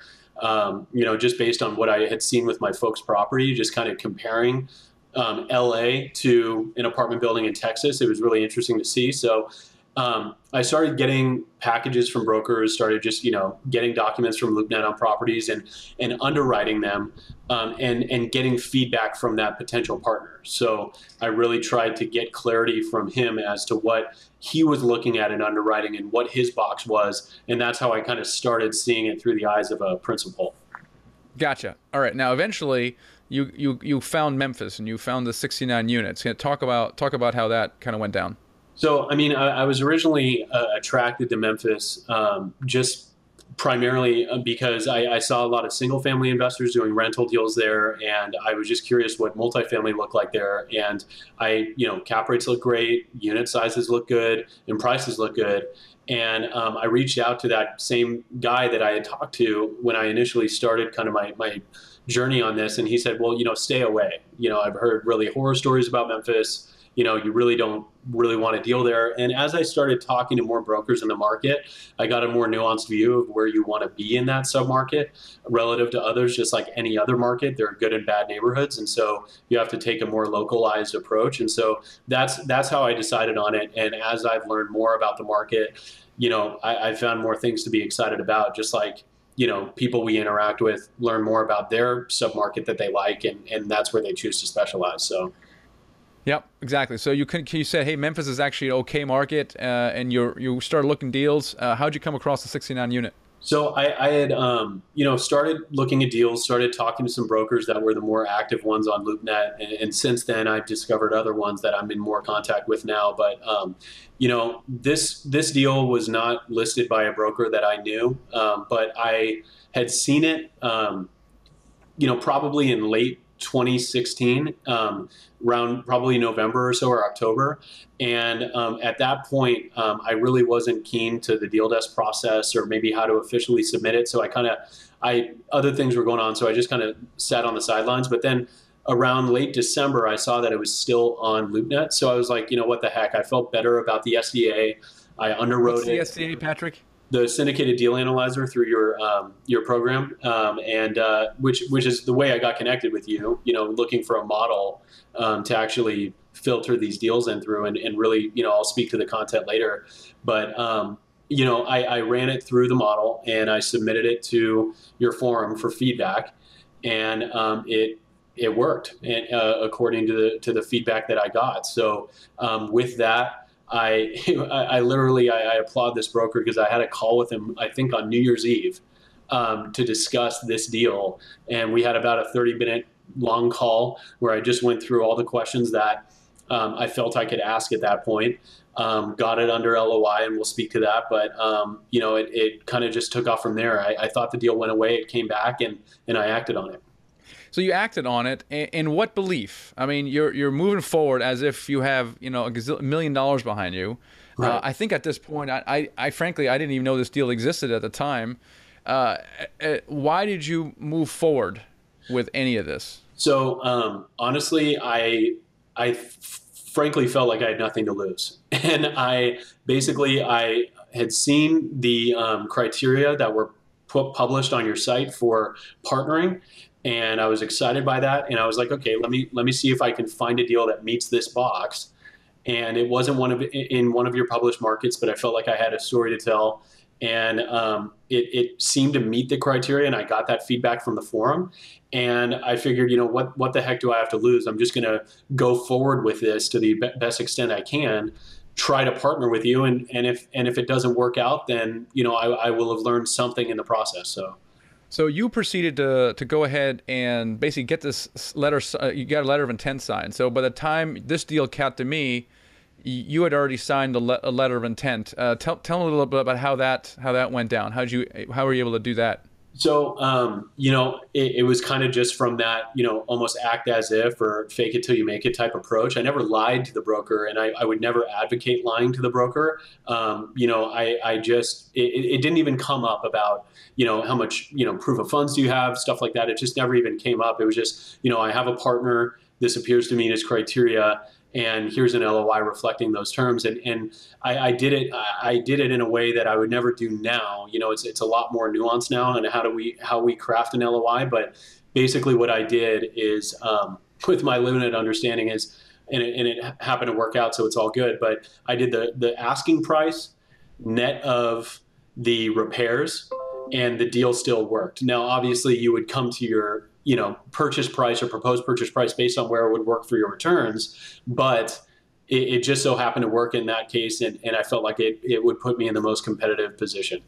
Just based on what I had seen with my folks' property, just kind of comparing LA to an apartment building in Texas. It was really interesting to see. So I started getting packages from brokers, started just, getting documents from LoopNet on properties and underwriting them and getting feedback from that potential partner. So I really tried to get clarity from him as to what he was looking at in underwriting and what his box was. And that's how I kind of started seeing it through the eyes of a principal. Gotcha. All right. Now, eventually you found Memphis and you found the 69 units. Can you talk about how that kind of went down? So, I was originally attracted to Memphis just primarily because I saw a lot of single-family investors doing rental deals there, and I was just curious what multifamily looked like there. And cap rates look great, unit sizes look good, and prices look good. And I reached out to that same guy that I had talked to when I initially started kind of my journey on this, and he said, well, stay away. I've heard really horror stories about Memphis. you really don't really want to deal there. And as I started talking to more brokers in the market, I got a more nuanced view of where you want to be in that submarket relative to others. Just like any other market, there are good and bad neighborhoods, and so you have to take a more localized approach. And so that's how I decided on it. And as I've learned more about the market, I found more things to be excited about. Just like people we interact with learn more about their submarket that they like, and that's where they choose to specialize. So. Yep, exactly. So you said, hey, Memphis is actually an okay market, and you started looking deals. How'd you come across the 69 unit? So I had, started looking at deals, started talking to some brokers that were the more active ones on LoopNet. And since then, I've discovered other ones that I'm in more contact with now. But, this deal was not listed by a broker that I knew, but I had seen it, probably in late 2016, around probably November or so, or October. And at that point, I really wasn't keen to the deal desk process or maybe how to officially submit it. So other things were going on. So I just kind of sat on the sidelines. But then around late December, I saw that it was still on LoopNet. So I was like, what the heck? I felt better about the SDA. I underwrote it. What's the SDA, Patrick? The syndicated deal analyzer through your program, and which is the way I got connected with you. Looking for a model to actually filter these deals in through, and really, I'll speak to the content later. But I ran it through the model, and I submitted it to your forum for feedback, and it worked, and according to the feedback that I got. So with that. I literally applaud this broker because I had a call with him, I think on New Year's Eve, to discuss this deal. And we had about a 30-minute long call where I just went through all the questions that I felt I could ask at that point. Got it under LOI, and we'll speak to that. But, it kind of just took off from there. I thought the deal went away. It came back, and I acted on it. So you acted on it, in what belief? I mean, you're moving forward as if you have $1 million behind you. Right. I think at this point, I frankly I didn't even know this deal existed at the time. Why did you move forward with any of this? So honestly, I frankly felt like I had nothing to lose, and I had seen the criteria that were published on your site for partnering. And I was excited by that. And I was like, okay, let me see if I can find a deal that meets this box. And it wasn't in one of your published markets, but I felt like I had a story to tell. And it seemed to meet the criteria. And I got that feedback from the forum. And I figured, what the heck do I have to lose? I'm just going to go forward with this to the best extent I can, try to partner with you. And if it doesn't work out, then, I will have learned something in the process. So you proceeded to go ahead and basically get this letter. You got a letter of intent signed. So by the time this deal got to me, you had already signed a letter of intent. Tell me a little bit about how that went down. How were you able to do that? So, it was kind of just from that, almost act as if or fake it till you make it type approach. I never lied to the broker, and I would never advocate lying to the broker. It didn't even come up about, how much, proof of funds do you have, stuff like that. It just never even came up. It was just, I have a partner. This appears to meet his criteria. And here's an LOI reflecting those terms. And I did it in a way that I would never do now. It's a lot more nuanced now and how we craft an LOI. But basically what I did is, with my limited understanding is, and it happened to work out, so it's all good. But I did the asking price net of the repairs, and the deal still worked. Now, obviously you would come to your purchase price or proposed purchase price based on where it would work for your returns. But it just so happened to work in that case. And I felt like it would put me in the most competitive position.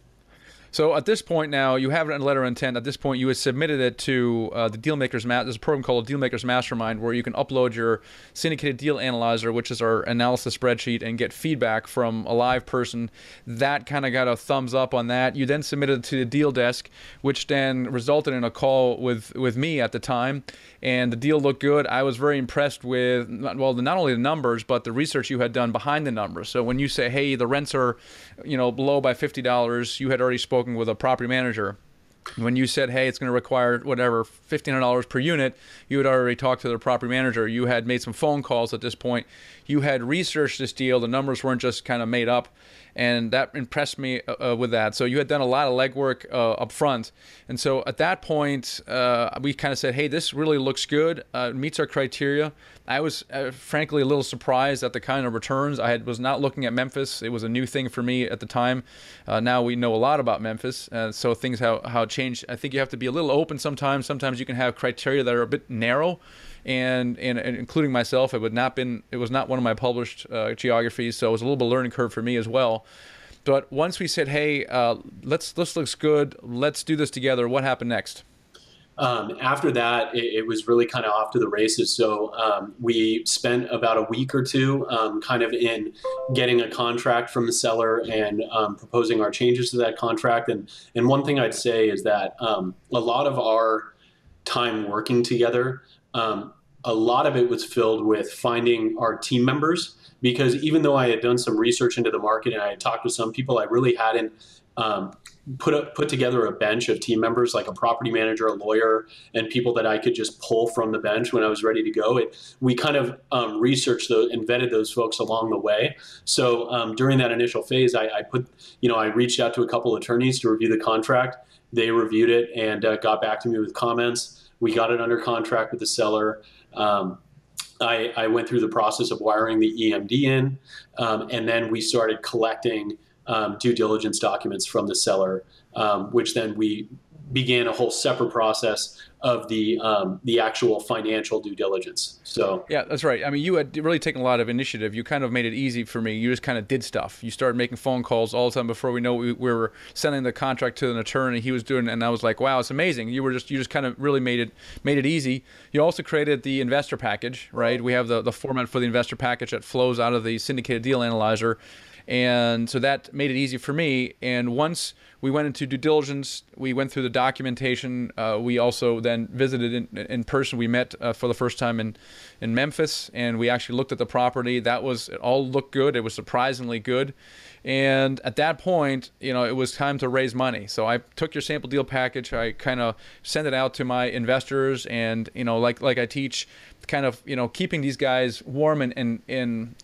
So at this point now, you have it in letter of intent. At this point, you had submitted it to the Dealmakers There's a program called Dealmakers Mastermind where you can upload your syndicated deal analyzer, which is our analysis spreadsheet, and get feedback from a live person. That kind of got a thumbs up on that. You then submitted it to the deal desk, which then resulted in a call with me at the time. And the deal looked good. I was very impressed with, not only the numbers, but the research you had done behind the numbers. So when you say, hey, the rents are below by $50, you had already spoken with a property manager When you said, hey, it's going to require whatever, $1,500 per unit, you had already talked to the property manager. You had made some phone calls at this point. You had researched this deal. The numbers weren't just kind of made up. And that impressed me with that. So you had done a lot of legwork up front. And so at that point, we kind of said, hey, this really looks good. Meets our criteria. I was frankly a little surprised at the kind of returns. Was not looking at Memphis. It was a new thing for me at the time. Now we know a lot about Memphis. So things how changed. I think you have to be a little open sometimes. Sometimes you can have criteria that are a bit narrow. And including myself, it was not one of my published geographies, so it was a little bit of a learning curve for me as well. But once we said, hey, this looks good, let's do this together, what happened next? After that, it was really kind of off to the races. So we spent about a week or two kind of in getting a contract from the seller and proposing our changes to that contract. And one thing I'd say is that a lot of our time working together, a lot of it was filled with finding our team members, because even though I had done some research into the market and I had talked to some people, I really hadn't put together a bench of team members, like a property manager, a lawyer, and people that I could just pull from the bench when I was ready to go. We kind of researched those and vetted those folks along the way. So during that initial phase, I reached out to a couple of attorneys to review the contract. They reviewed it and got back to me with comments. We got it under contract with the seller. I went through the process of wiring the EMD in, and then we started collecting due diligence documents from the seller, which then we began a whole separate process of the actual financial due diligence. So yeah, that's right. I mean, you had really taken a lot of initiative. You kind of made it easy for me. You just kind of did stuff. You started making phone calls all the time. Before we know, we were sending the contract to an attorney. He was doing, and I was like, wow, it's amazing. You just kind of really made it easy. You also created the investor package, right? We have the format for the investor package that flows out of the syndicated deal analyzer. And so that made it easy for me. And once we went into due diligence, we went through the documentation. We also then visited in person. We met for the first time in Memphis, and we actually looked at the property. It all looked good. It was surprisingly good. And at that point, it was time to raise money. So I took your sample deal package. I kind of sent it out to my investors, and like I teach, kind of keeping these guys warm and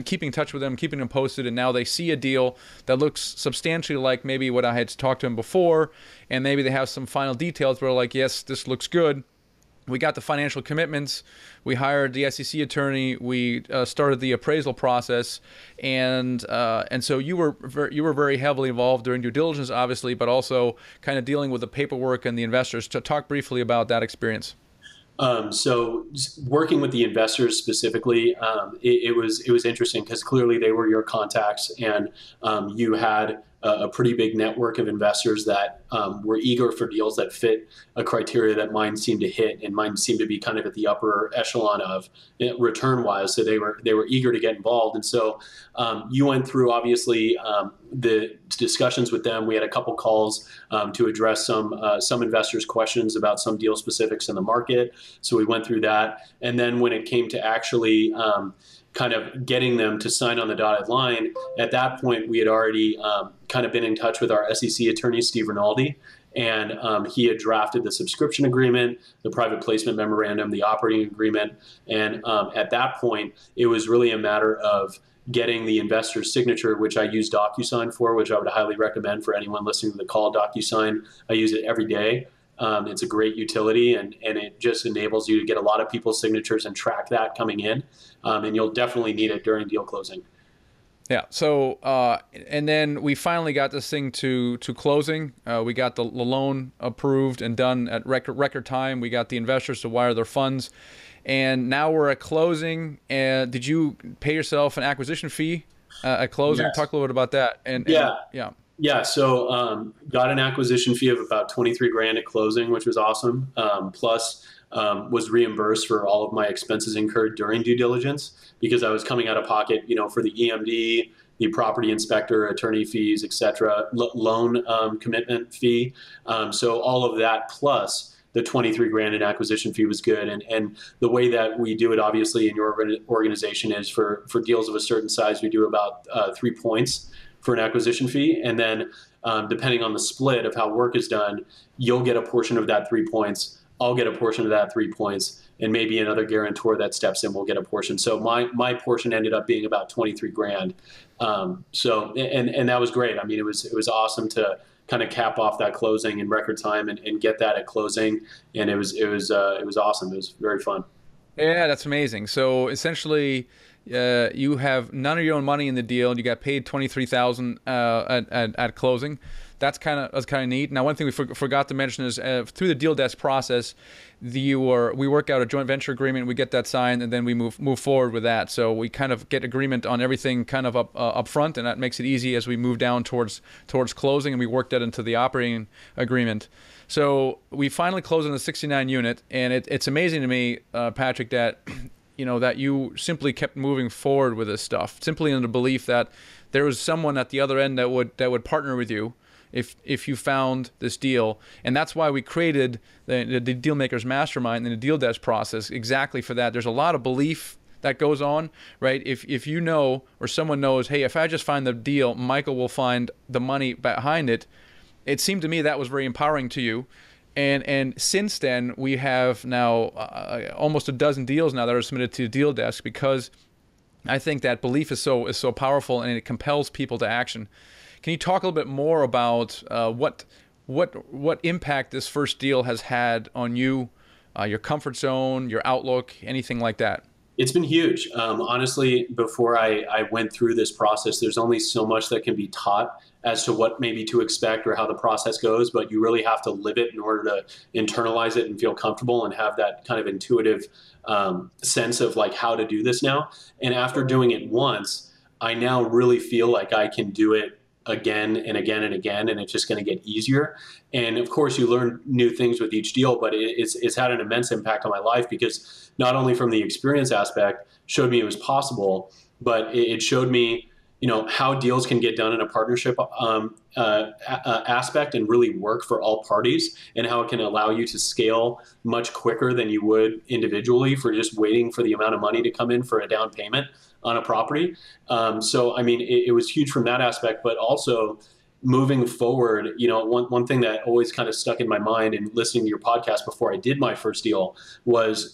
keeping in touch with them, keeping them posted, and now they see a deal that looks substantially like maybe what I had talked to them before, and maybe they have some final details where like, yes, this looks good. We got the financial commitments. We hired the SEC attorney. We started the appraisal process, and so you were very heavily involved during due diligence, obviously, but also kind of dealing with the paperwork and the investors. To talk briefly about that experience. So working with the investors specifically, it was interesting because clearly they were your contacts, and you had a pretty big network of investors that were eager for deals that fit a criteria that mine seemed to hit, and mine seemed to be kind of at the upper echelon of return-wise. So they were eager to get involved, and so you went through obviously the discussions with them. We had a couple calls to address some investors' questions about some deal specifics in the market. So we went through that, and then when it came to actually kind of getting them to sign on the dotted line, at that point we had already kind of been in touch with our SEC attorney, Steve Rinaldi, and he had drafted the subscription agreement, the private placement memorandum, the operating agreement, and at that point it was really a matter of getting the investor's signature, which I use DocuSign for, which I would highly recommend for anyone listening to the call. DocuSign, I use it every day. It's a great utility, and it just enables you to get a lot of people's signatures and track that coming in. And you'll definitely need it during deal closing. Yeah. So, and then we finally got this thing to closing. We got the loan approved and done at record time. We got the investors to wire their funds, and now we're at closing. And did you pay yourself an acquisition fee at closing? Yes. Talk a little bit about that. Yeah. So got an acquisition fee of about $23,000 at closing, which was awesome. Plus was reimbursed for all of my expenses incurred during due diligence, because I was coming out of pocket, for the EMD, the property inspector, attorney fees, et cetera, loan commitment fee. So all of that plus the $23,000 in acquisition fee was good. And the way that we do it, obviously, in your organization is for deals of a certain size, we do about 3 points for an acquisition fee. And then depending on the split of how work is done, you'll get a portion of that 3 points. I'll get a portion of that 3 points, and maybe another guarantor that steps in will get a portion. So my portion ended up being about 23 grand. And that was great. I mean, it was awesome to kind of cap off that closing in record time and get that at closing. And it was awesome. It was very fun. Yeah, that's amazing. So essentially, you have none of your own money in the deal. You got paid 23,000 at closing. That's kind of neat. Now, one thing we forgot to mention is through the deal desk process, we work out a joint venture agreement. We get that signed, and then we move forward with that. So we kind of get agreement on everything kind of up front, and that makes it easy as we move down towards closing, and we work that into the operating agreement. So we finally closed on the 69 unit, and it's amazing to me, Patrick, that that you simply kept moving forward with this stuff, simply in the belief that there was someone at the other end that would partner with you if you found this deal. And that's why we created the Deal Makers Mastermind and the deal desk process, exactly for that. There's a lot of belief that goes on, right? If you know, or someone knows, hey, if I just find the deal, Michael will find the money behind it. It seemed to me that was very empowering to you. And since then, we have now almost a dozen deals now that are submitted to the deal desk, because I think that belief is so powerful, and it compels people to action. Can you talk a little bit more about what impact this first deal has had on you, your comfort zone, your outlook, anything like that? It's been huge. Honestly, before I went through this process, there's only so much that can be taught as to what maybe to expect or how the process goes, but you really have to live it in order to internalize it and feel comfortable and have that kind of intuitive sense of like how to do this now. And after doing it once, I now really feel like I can do it again and again and again, and it's just going to get easier. And of course, you learn new things with each deal, but it's had an immense impact on my life, because not only from the experience aspect showed me it was possible, but it showed me how deals can get done in a partnership aspect and really work for all parties, and how it can allow you to scale much quicker than you would individually for just waiting for the amount of money to come in for a down payment on a property. So, I mean, it was huge from that aspect, but also moving forward, one thing that always kind of stuck in my mind in listening to your podcast before I did my first deal was,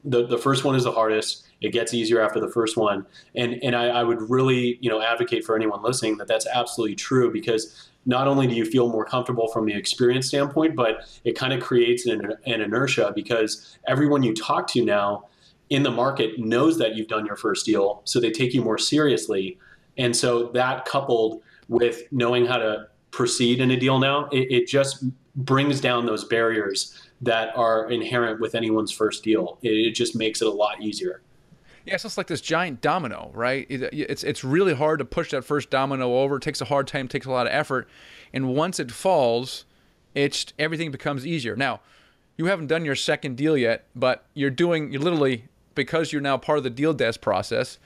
the first one is the hardest. It gets easier after the first one. And I would really, advocate for anyone listening that that's absolutely true, because not only do you feel more comfortable from the experience standpoint, but it kind of creates an inertia, because everyone you talk to now in the market knows that you've done your first deal, so they take you more seriously. And so that, coupled with knowing how to proceed in a deal now, it just brings down those barriers that are inherent with anyone's first deal. It just makes it a lot easier. Yeah, it's just like this giant domino, right? It's really hard to push that first domino over. It takes a hard time, takes a lot of effort. And once it falls, everything becomes easier. Now, you haven't done your second deal yet, but you're literally, because you're now part of the deal desk process,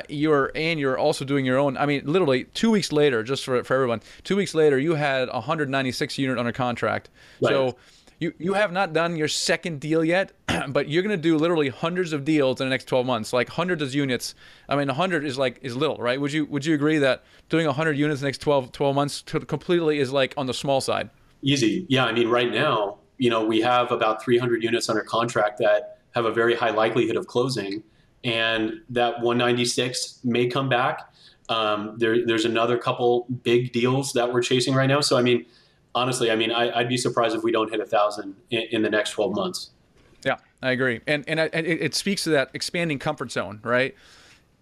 you're also doing your own. I mean, literally 2 weeks later, just for everyone, 2 weeks later, you had 196 unit under contract. Right. So you have not done your second deal yet, but you're going to do literally hundreds of deals in the next 12 months, like hundreds of units. I mean, 100 is little, right? Would you agree that doing 100 units in the next 12 months completely is like on the small side? Easy. Yeah. I mean, right now, we have about 300 units under contract that have a very high likelihood of closing, and that 196 may come back. There's another couple big deals that we're chasing right now. So, I mean, honestly, I'd be surprised if we don't hit 1,000 in the next 12 months. Yeah, I agree. And it speaks to that expanding comfort zone, right?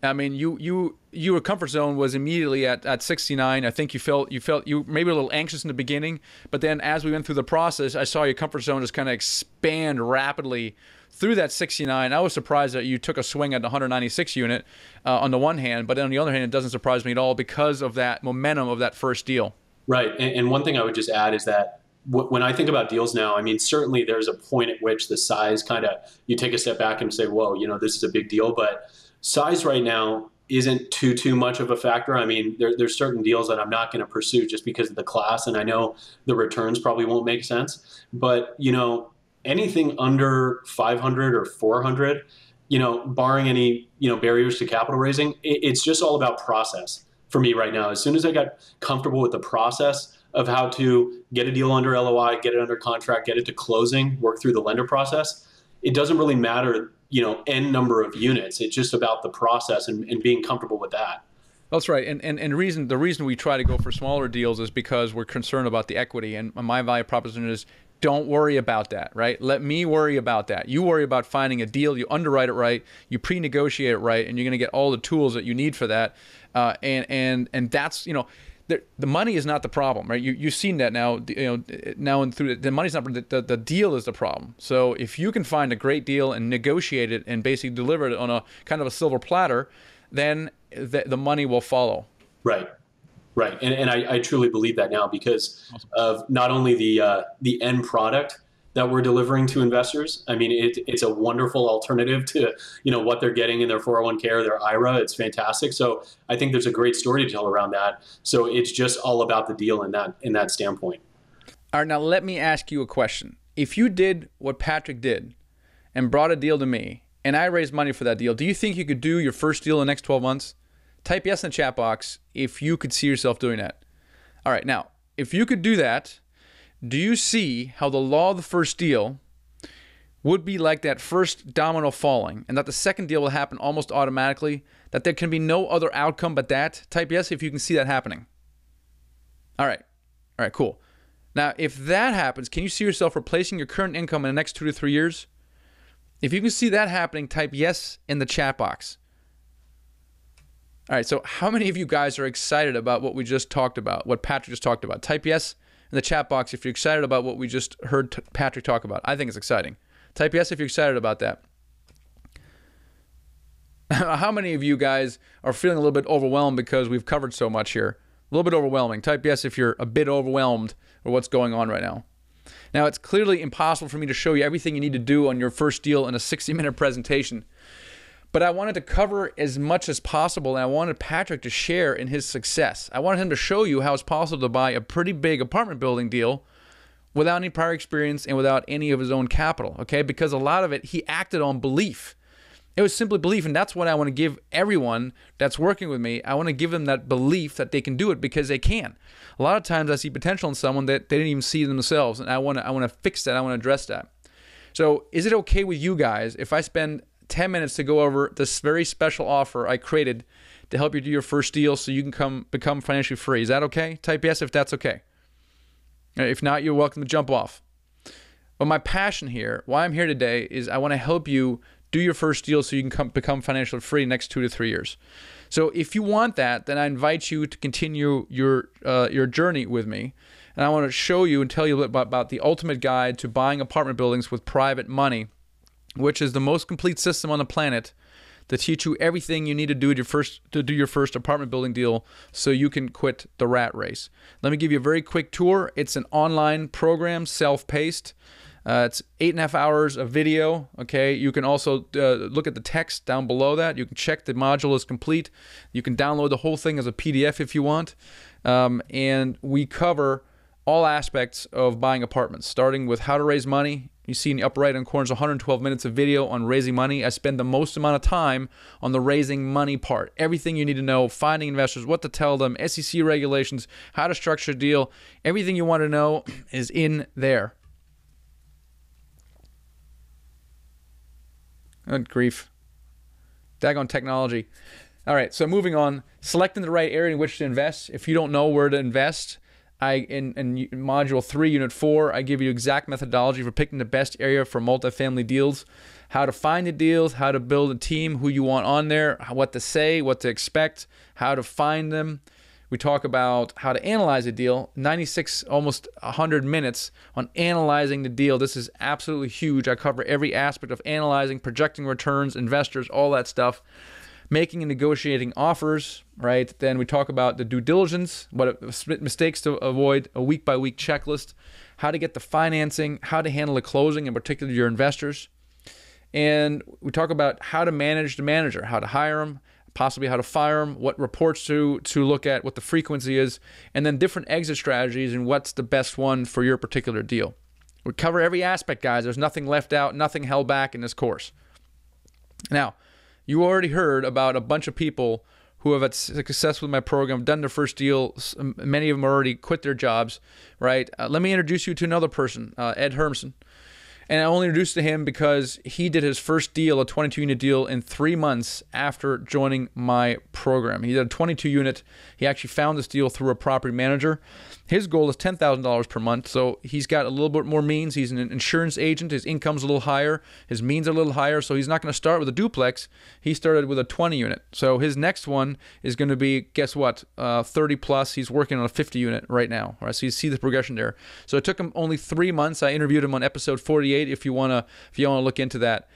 I mean, your comfort zone was immediately at 69. I think you felt you maybe a little anxious in the beginning, but then as we went through the process, I saw your comfort zone just kind of expand rapidly through that 69. I was surprised that you took a swing at the 196 unit on the one hand, but on the other hand, it doesn't surprise me at all because of that momentum of that first deal. Right. And one thing I would just add is that when I think about deals now, I mean, certainly there's a point at which the size you take a step back and say, whoa, this is a big deal. But size right now isn't too much of a factor. I mean, there's certain deals that I'm not going to pursue just because of the class, and I know the returns probably won't make sense. But, anything under 500 or 400, barring any, barriers to capital raising, it's just all about process. for me right now. As soon as I got comfortable with the process of how to get a deal under LOI, get it under contract, get it to closing, work through the lender process, it doesn't really matter, N number of units. It's just about the process and being comfortable with that. That's right. And the reason we try to go for smaller deals is because we're concerned about the equity. And my value proposition is, don't worry about that, right? Let me worry about that. You worry about finding a deal, you underwrite it right, you pre-negotiate it right, and you're going to get all the tools that you need for that. And that's, the money is not the problem, right? You've seen that now, now and through the money's not the deal is the problem. So if you can find a great deal and negotiate it and basically deliver it on a kind of a silver platter, then the money will follow. Right. Right. And I truly believe that now because of not only the end product that we're delivering to investors. I mean, it's a wonderful alternative to, what they're getting in their 401k or their IRA. It's fantastic. So I think there's a great story to tell around that. So it's just all about the deal in that standpoint. All right. Now, let me ask you a question. If you did what Patrick did and brought a deal to me and I raised money for that deal, do you think you could do your first deal in the next 12 months? Type yes in the chat box if you could see yourself doing that. All right, now, if you could do that, do you see how the law of the first deal would be like that first domino falling and that the second deal will happen almost automatically, that there can be no other outcome but that? Type yes if you can see that happening. All right, cool. Now, if that happens, can you see yourself replacing your current income in the next 2 to 3 years? If you can see that happening, type yes in the chat box. All right, so how many of you guys are excited about what we just talked about, what Patrick just talked about? Type yes in the chat box if you're excited about what we just heard Patrick talk about. I think it's exciting. Type yes if you're excited about that. How many of you guys are feeling a little bit overwhelmed because we've covered so much here? A little bit overwhelming. Type yes if you're a bit overwhelmed with what's going on right now. Now, it's clearly impossible for me to show you everything you need to do on your first deal in a 60-minute presentation. But I wanted to cover as much as possible, and I wanted Patrick to share in his success. I wanted him to show you how it's possible to buy a pretty big apartment building deal without any prior experience and without any of his own capital, okay? Because a lot of it, he acted on belief. It was simply belief, and that's what I want to give everyone that's working with me. I want to give them that belief that they can do it because they can. A lot of times I see potential in someone that they didn't even see themselves, and I want to fix that. I want to address that. So is it okay with you guys if I spend 10 minutes to go over this very special offer I created to help you do your first deal so you can become financially free? Is that okay? Type yes if that's okay. If not, you're welcome to jump off. But my passion here, why I'm here today, is I want to help you do your first deal so you can become financially free next 2 to 3 years. So if you want that, then I invite you to continue your journey with me. And I want to show you and tell you about the ultimate guide to buying apartment buildings with private money, which is the most complete system on the planet to teach you everything you need to do your first apartment building deal so you can quit the rat race. Let me give you a very quick tour. It's an online program, self-paced. It's 8.5 hours of video. Okay, you can also look at the text down below that. You can check the module is complete. You can download the whole thing as a PDF if you want. And we cover all aspects of buying apartments, starting with how to raise money. You see in the upper right-hand corner is 112 minutes of video on raising money. I spend the most amount of time on the raising money part. Everything you need to know, finding investors, what to tell them, SEC regulations, how to structure a deal. Everything you want to know is in there. Good grief. Daggone technology. All right, so moving on. Selecting the right area in which to invest. If you don't know where to invest, in Module 3, Unit 4, I give you exact methodology for picking the best area for multifamily deals, how to find the deals, how to build a team, who you want on there, what to say, what to expect, how to find them. We talk about how to analyze a deal, 96, almost 100 minutes on analyzing the deal. This is absolutely huge. I cover every aspect of analyzing, projecting returns, investors, all that stuff. Making and negotiating offers, right? Then we talk about the due diligence, what mistakes to avoid, a week-by-week checklist, how to get the financing, how to handle the closing, in particular your investors. And we talk about how to manage the manager, how to hire them, possibly how to fire them, what reports to look at, what the frequency is, and then different exit strategies and what's the best one for your particular deal. We cover every aspect, guys. There's nothing left out, nothing held back in this course. Now, you already heard about a bunch of people who have had success with my program, done their first deal. Many of them already quit their jobs, right? Let me introduce you to another person, Ed Hermson. And I only introduced to him because he did his first deal, a 22-unit deal, in 3 months after joining my program. He did a 22-unit. He actually found this deal through a property manager. His goal is $10,000 per month, so he's got a little bit more means. He's an insurance agent. His income's a little higher. His means are a little higher, so he's not going to start with a duplex. He started with a 20-unit. So his next one is going to be, guess what, 30 plus. He's working on a 50-unit right now. All right, so you see the progression there. So it took him only 3 months. I interviewed him on episode 48 if you want to look into that.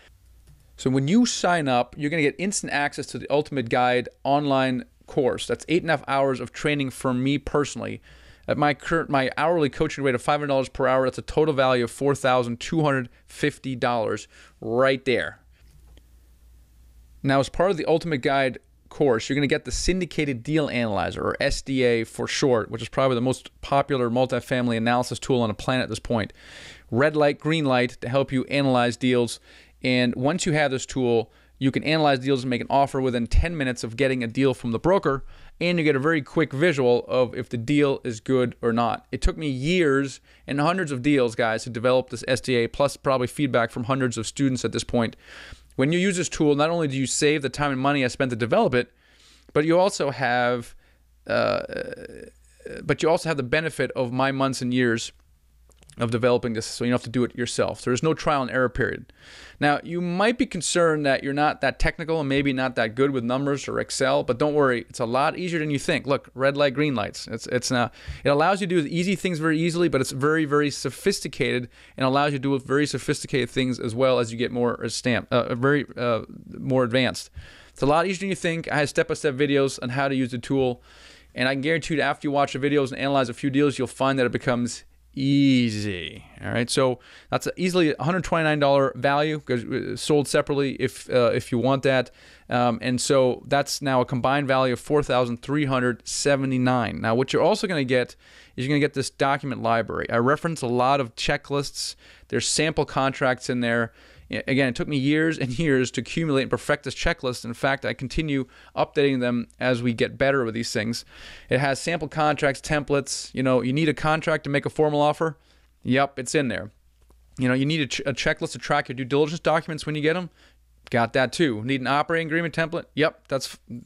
So when you sign up, you're going to get instant access to the Ultimate Guide online course. That's 8.5 hours of training from me personally. At my hourly coaching rate of $500 per hour, that's a total value of $4,250 right there. Now, as part of the Ultimate Guide course, you're going to get the Syndicated Deal Analyzer, or SDA for short, which is probably the most popular multifamily analysis tool on the planet at this point. Red light, green light to help you analyze deals. And once you have this tool, you can analyze deals and make an offer within 10 minutes of getting a deal from the broker, and you get a very quick visual of if the deal is good or not. It took me years and hundreds of deals, guys, to develop this SDA, plus probably feedback from hundreds of students at this point. When you use this tool, not only do you save the time and money I spent to develop it, but you also have the benefit of my months and years of developing this, so you don't have to do it yourself. There's no trial and error period. Now, you might be concerned that you're not that technical and maybe not that good with numbers or Excel, but don't worry, it's a lot easier than you think. Look, red light, green lights. It allows you to do the easy things very easily, but it's very, very sophisticated and allows you to do very sophisticated things as well as you get more more advanced. It's a lot easier than you think. I have step-by-step videos on how to use the tool, and I can guarantee you that after you watch the videos and analyze a few deals, you'll find that it becomes easy. All right, so that's easily $129 value because it's sold separately if you want that, and so that's now a combined value of $4,379. Now, what you're also going to get is you're going to get this document library. I reference a lot of checklists. There's sample contracts in there. Again, it took me years and years to accumulate and perfect this checklist. In fact, I continue updating them as we get better with these things. It has sample contracts, templates. You need a contract to make a formal offer? Yep, it's in there. You need a checklist to track your due diligence documents when you get them? Got that too. Need an operating agreement template? Yep,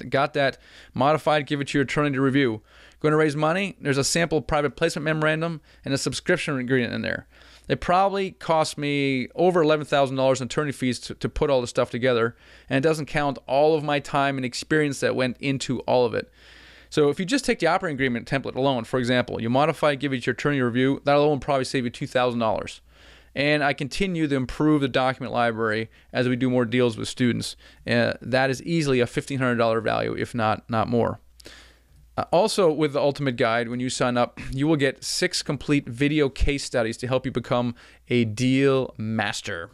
got that. Modified, give it to your attorney to review. Going to raise money? There's a sample private placement memorandum and a subscription agreement in there. It probably cost me over $11,000 in attorney fees to put all this stuff together, and it doesn't count all of my time and experience that went into all of it. So if you just take the operating agreement template alone, for example, you modify it, give it your attorney review, that alone will probably save you $2,000. And I continue to improve the document library as we do more deals with students. That is easily a $1,500 value, if not more. Also, with the Ultimate Guide, when you sign up, you will get 6 complete video case studies to help you become a deal master.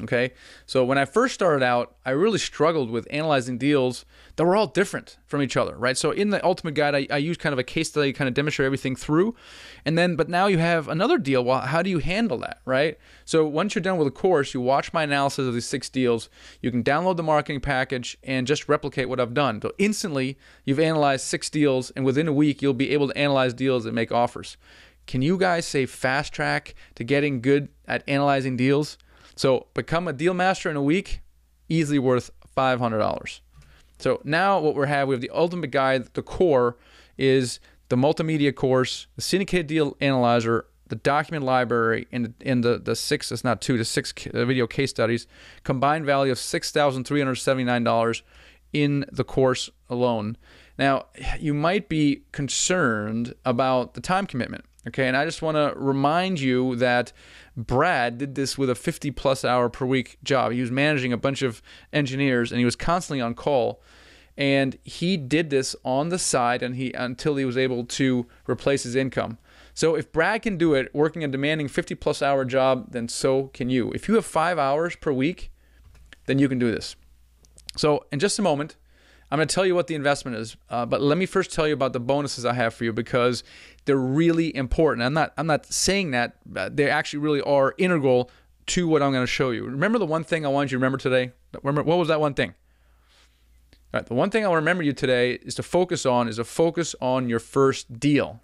Okay, so when I first started out, I really struggled with analyzing deals that were all different from each other, right? So in the Ultimate Guide, I use kind of a case study, kind of demonstrate everything through, but now you have another deal. Well, how do you handle that, right? So once you're done with the course, you watch my analysis of these 6 deals. You can download the marketing package and just replicate what I've done. So instantly, you've analyzed 6 deals, and within a week, you'll be able to analyze deals and make offers. Can you guys say fast track to getting good at analyzing deals? So become a deal master in a week, easily worth $500. So now what we have the Ultimate Guide. The core is the multimedia course, the Syndicated Deal Analyzer, the document library, and the 6, it's not 2, the 6 video case studies. Combined value of $6,379 in the course alone. Now, you might be concerned about the time commitment. Okay, and I just want to remind you that Brad did this with a 50-plus hour per week job. He was managing a bunch of engineers, and he was constantly on call. And he did this on the side until he was able to replace his income. So if Brad can do it, working a demanding 50-plus hour job, then so can you. If you have 5 hours per week, then you can do this. So in just a moment, I'm going to tell you what the investment is, but let me first tell you about the bonuses I have for you because they're really important. I'm not saying that they actually really are integral to what I'm going to show you. Remember the one thing I wanted you to remember today? Remember, what was that one thing? All right, the one thing I'll remember you today is to focus on your first deal,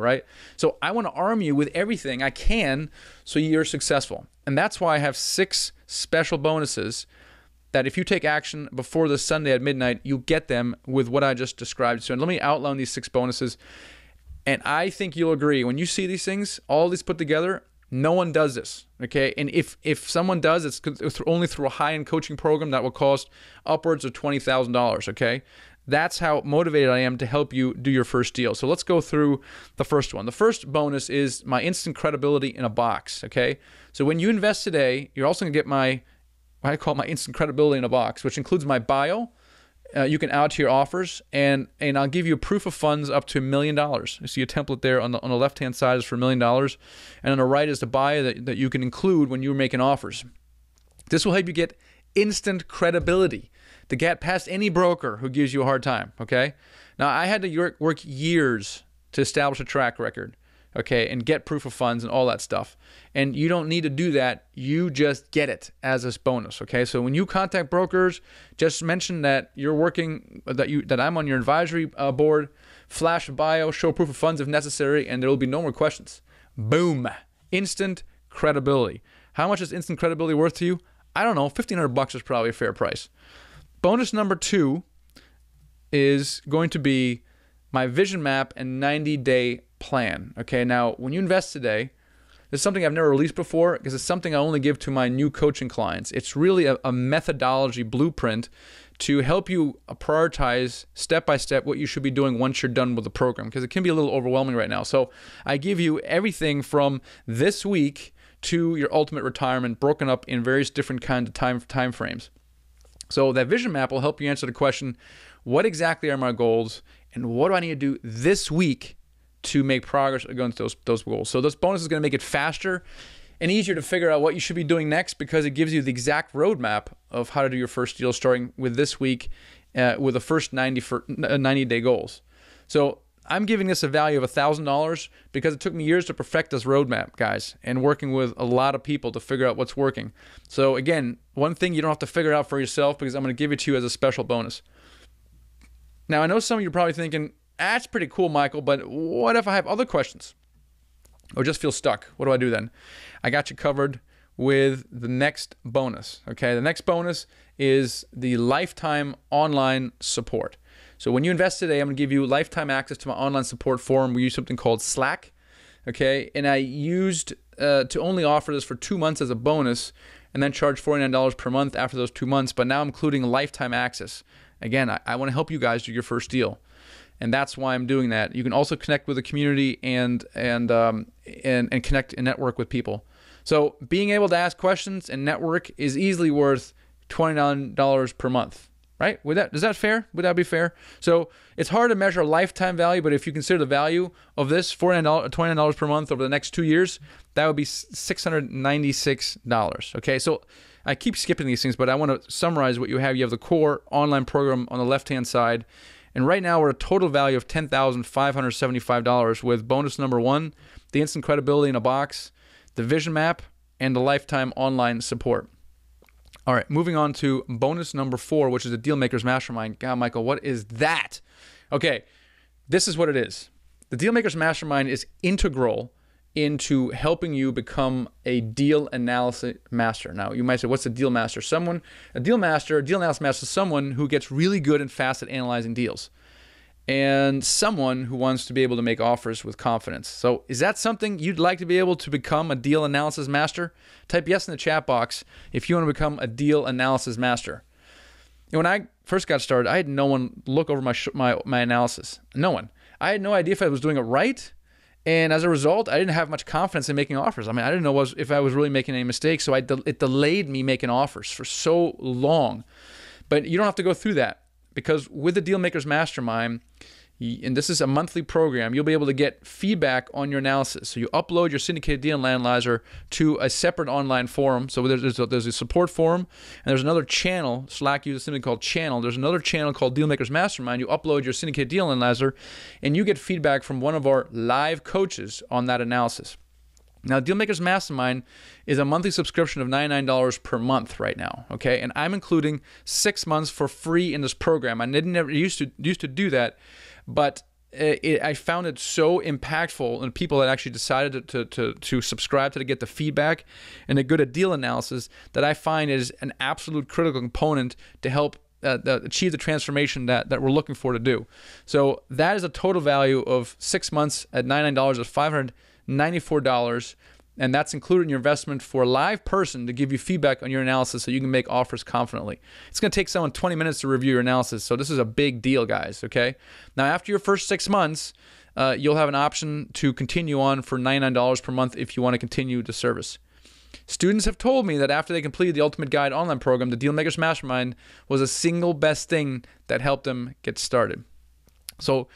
right? So I want to arm you with everything I can so you're successful. And that's why I have 6 special bonuses that if you take action before this Sunday at midnight, you get them with what I just described. So let me outline these 6 bonuses. And I think you'll agree, when you see these things, all these put together, no one does this, okay? And if someone does, it's only through a high-end coaching program that will cost upwards of $20,000, okay? That's how motivated I am to help you do your first deal. So let's go through the first one. The first bonus is my instant credibility in a box, okay? So when you invest today, you're also going to get what I call my instant credibility in a box, which includes my bio. You can add to your offers, and I'll give you a proof of funds up to $1 million. You see a template there on the left-hand side is for $1 million, and on the right is the bio that you can include when you're making offers. This will help you get instant credibility to get past any broker who gives you a hard time, okay? Now, I had to work years to establish a track record, okay, and get proof of funds and all that stuff. And you don't need to do that. You just get it as a bonus, okay? So when you contact brokers, just mention that you're working, that I'm on your advisory board, flash a bio, show proof of funds if necessary, and there will be no more questions. Boom. Instant credibility. How much is instant credibility worth to you? I don't know. $1,500 is probably a fair price. Bonus number 2 is going to be my vision map and 90-day plan. Okay, now when you invest today, this is something I've never released before because it's something I only give to my new coaching clients. It's really a methodology blueprint to help you prioritize step by step what you should be doing once you're done with the program, because it can be a little overwhelming right now. So I give you everything from this week to your ultimate retirement broken up in various different kinds of time frames. So that vision map will help you answer the question, what exactly are my goals and what do I need to do this week to make progress against those goals? So this bonus is going to make it faster and easier to figure out what you should be doing next, because it gives you the exact roadmap of how to do your first deal starting with this week with the first 90-day goals. So I'm giving this a value of $1,000 because it took me years to perfect this roadmap, guys, and working with a lot of people to figure out what's working. So again, one thing you don't have to figure out for yourself because I'm going to give it to you as a special bonus. Now, I know some of you are probably thinking, that's pretty cool, Michael, but what if I have other questions or just feel stuck? What do I do then? I got you covered with the next bonus, okay? The next bonus is the lifetime online support. So when you invest today, I'm going to give you lifetime access to my online support forum. We use something called Slack, okay? And I used to only offer this for 2 months as a bonus and then charge $49 per month after those 2 months, but now I'm including lifetime access. Again, I want to help you guys do your first deal, and that's why I'm doing that. You can also connect with the community and connect and network with people. So being able to ask questions and network is easily worth $29 per month, right? Is that fair? Would that be fair? So it's hard to measure lifetime value, but if you consider the value of this $29 per month over the next 2 years, that would be $696. Okay, so I keep skipping these things, but I want to summarize what you have. You have the core online program on the left-hand side, and right now we're at a total value of $10,575 with bonus number 1, the instant credibility in a box, the vision map, and the lifetime online support. All right, moving on to bonus number 4, which is the Dealmakers Mastermind. God, Michael, what is that? Okay, this is what it is. The Dealmakers Mastermind is integral into helping you become a deal analysis master. Now, you might say, what's a deal master? A deal analysis master is someone who gets really good and fast at analyzing deals, and someone who wants to be able to make offers with confidence. So is that something you'd like to be able to become, a deal analysis master? Type yes in the chat box if you want to become a deal analysis master. When I first got started, I had no one look over my analysis. No one. I had no idea if I was doing it right. And as a result, I didn't have much confidence in making offers. I mean, I didn't know if I was really making any mistakes, so it delayed me making offers for so long. But you don't have to go through that, because with the Dealmakers Mastermind, and this is a monthly program, you'll be able to get feedback on your analysis. So you upload your syndicated deal analyzer to a separate online forum. So there's a support forum, and there's another channel. Slack uses something called Channel. There's another channel called Dealmakers Mastermind. You upload your syndicated deal analyzer, and you get feedback from one of our live coaches on that analysis. Now, Dealmakers Mastermind is a monthly subscription of $99 per month right now, okay? And I'm including 6 months for free in this program. I never used to do that, but I found it so impactful in people that actually decided to subscribe to get the feedback and a good deal analysis that I find is an absolute critical component to help achieve the transformation that we're looking for to do. So that is a total value of 6 months at $99 of $594, and that's included in your investment for a live person to give you feedback on your analysis so you can make offers confidently. It's going to take someone 20 minutes to review your analysis, so this is a big deal, guys, okay? Now, after your first 6 months, you'll have an option to continue on for $99 per month if you want to continue the service. Students have told me that after they completed the Ultimate Guide online program, the Dealmakers Mastermind was the single best thing that helped them get started. So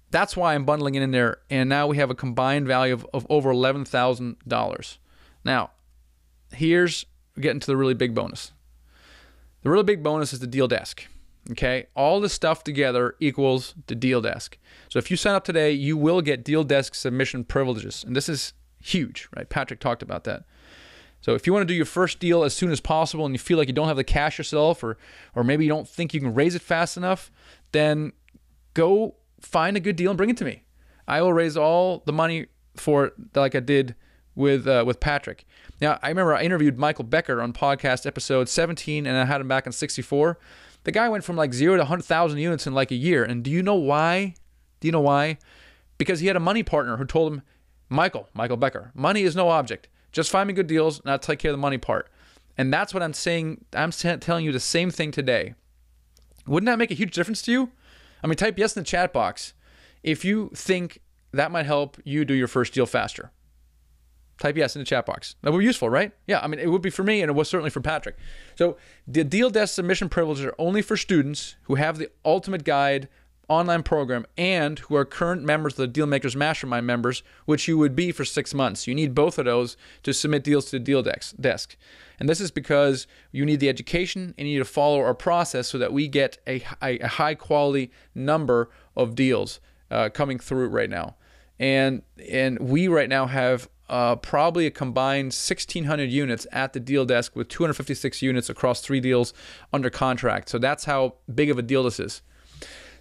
that's why I'm bundling it in there, and now we have a combined value of over $11,000. Now, here's getting to the really big bonus. The really big bonus is the Deal Desk. Okay, all this stuff together equals the Deal Desk. So if you sign up today, you will get Deal Desk submission privileges, and this is huge, right? Patrick talked about that. So if you want to do your first deal as soon as possible and you feel like you don't have the cash yourself, or maybe you don't think you can raise it fast enough, then go find a good deal and bring it to me. I will raise all the money for it like I did with Patrick. Now, I remember I interviewed Michael Becker on podcast episode 17, and I had him back in 64. The guy went from like 0 to 100,000 units in like a year. And do you know why? Because he had a money partner who told him, Michael Becker, money is no object. Just find me good deals, and I'll take care of the money part. And that's what I'm saying. I'm telling you the same thing today. Wouldn't that make a huge difference to you? I mean, type yes in the chat box if you think that might help you do your first deal faster. Type yes in the chat box. That would be useful, right? Yeah, I mean, it would be for me, and it was certainly for Patrick. So the Deal Desk submission privileges are only for students who have the Ultimate Guide online program and who are current members of the Dealmakers Mastermind members, which you would be for 6 months. You need both of those to submit deals to the Deal Desk. And this is because you need the education and you need to follow our process so that we get a high quality number of deals coming through right now. And we right now have probably a combined 1,600 units at the Deal Desk with 256 units across 3 deals under contract. So that's how big of a deal this is.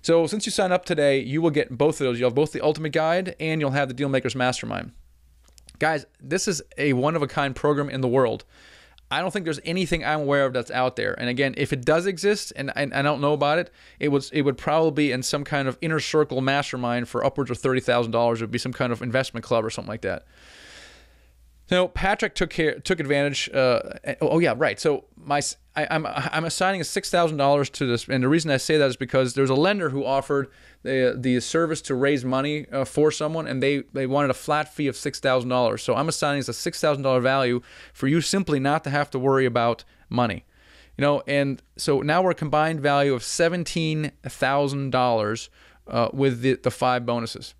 So since you sign up today, you will get both of those. You'll have both the Ultimate Guide and you'll have the Dealmakers Mastermind. Guys, this is a one-of-a-kind program in the world. I don't think there's anything I'm aware of that's out there. And again, if it does exist and I don't know about it, it would probably be in some kind of inner circle mastermind for upwards of $30,000. It would be some kind of investment club or something like that. So Patrick took advantage. Oh yeah, right. So I'm assigning $6,000 to this, and the reason I say that is because there's a lender who offered the service to raise money for someone, and they wanted a flat fee of $6,000. So I'm assigning this a $6,000 value for you simply not to have to worry about money. And so now we're a combined value of $17,000 with the 5 bonuses.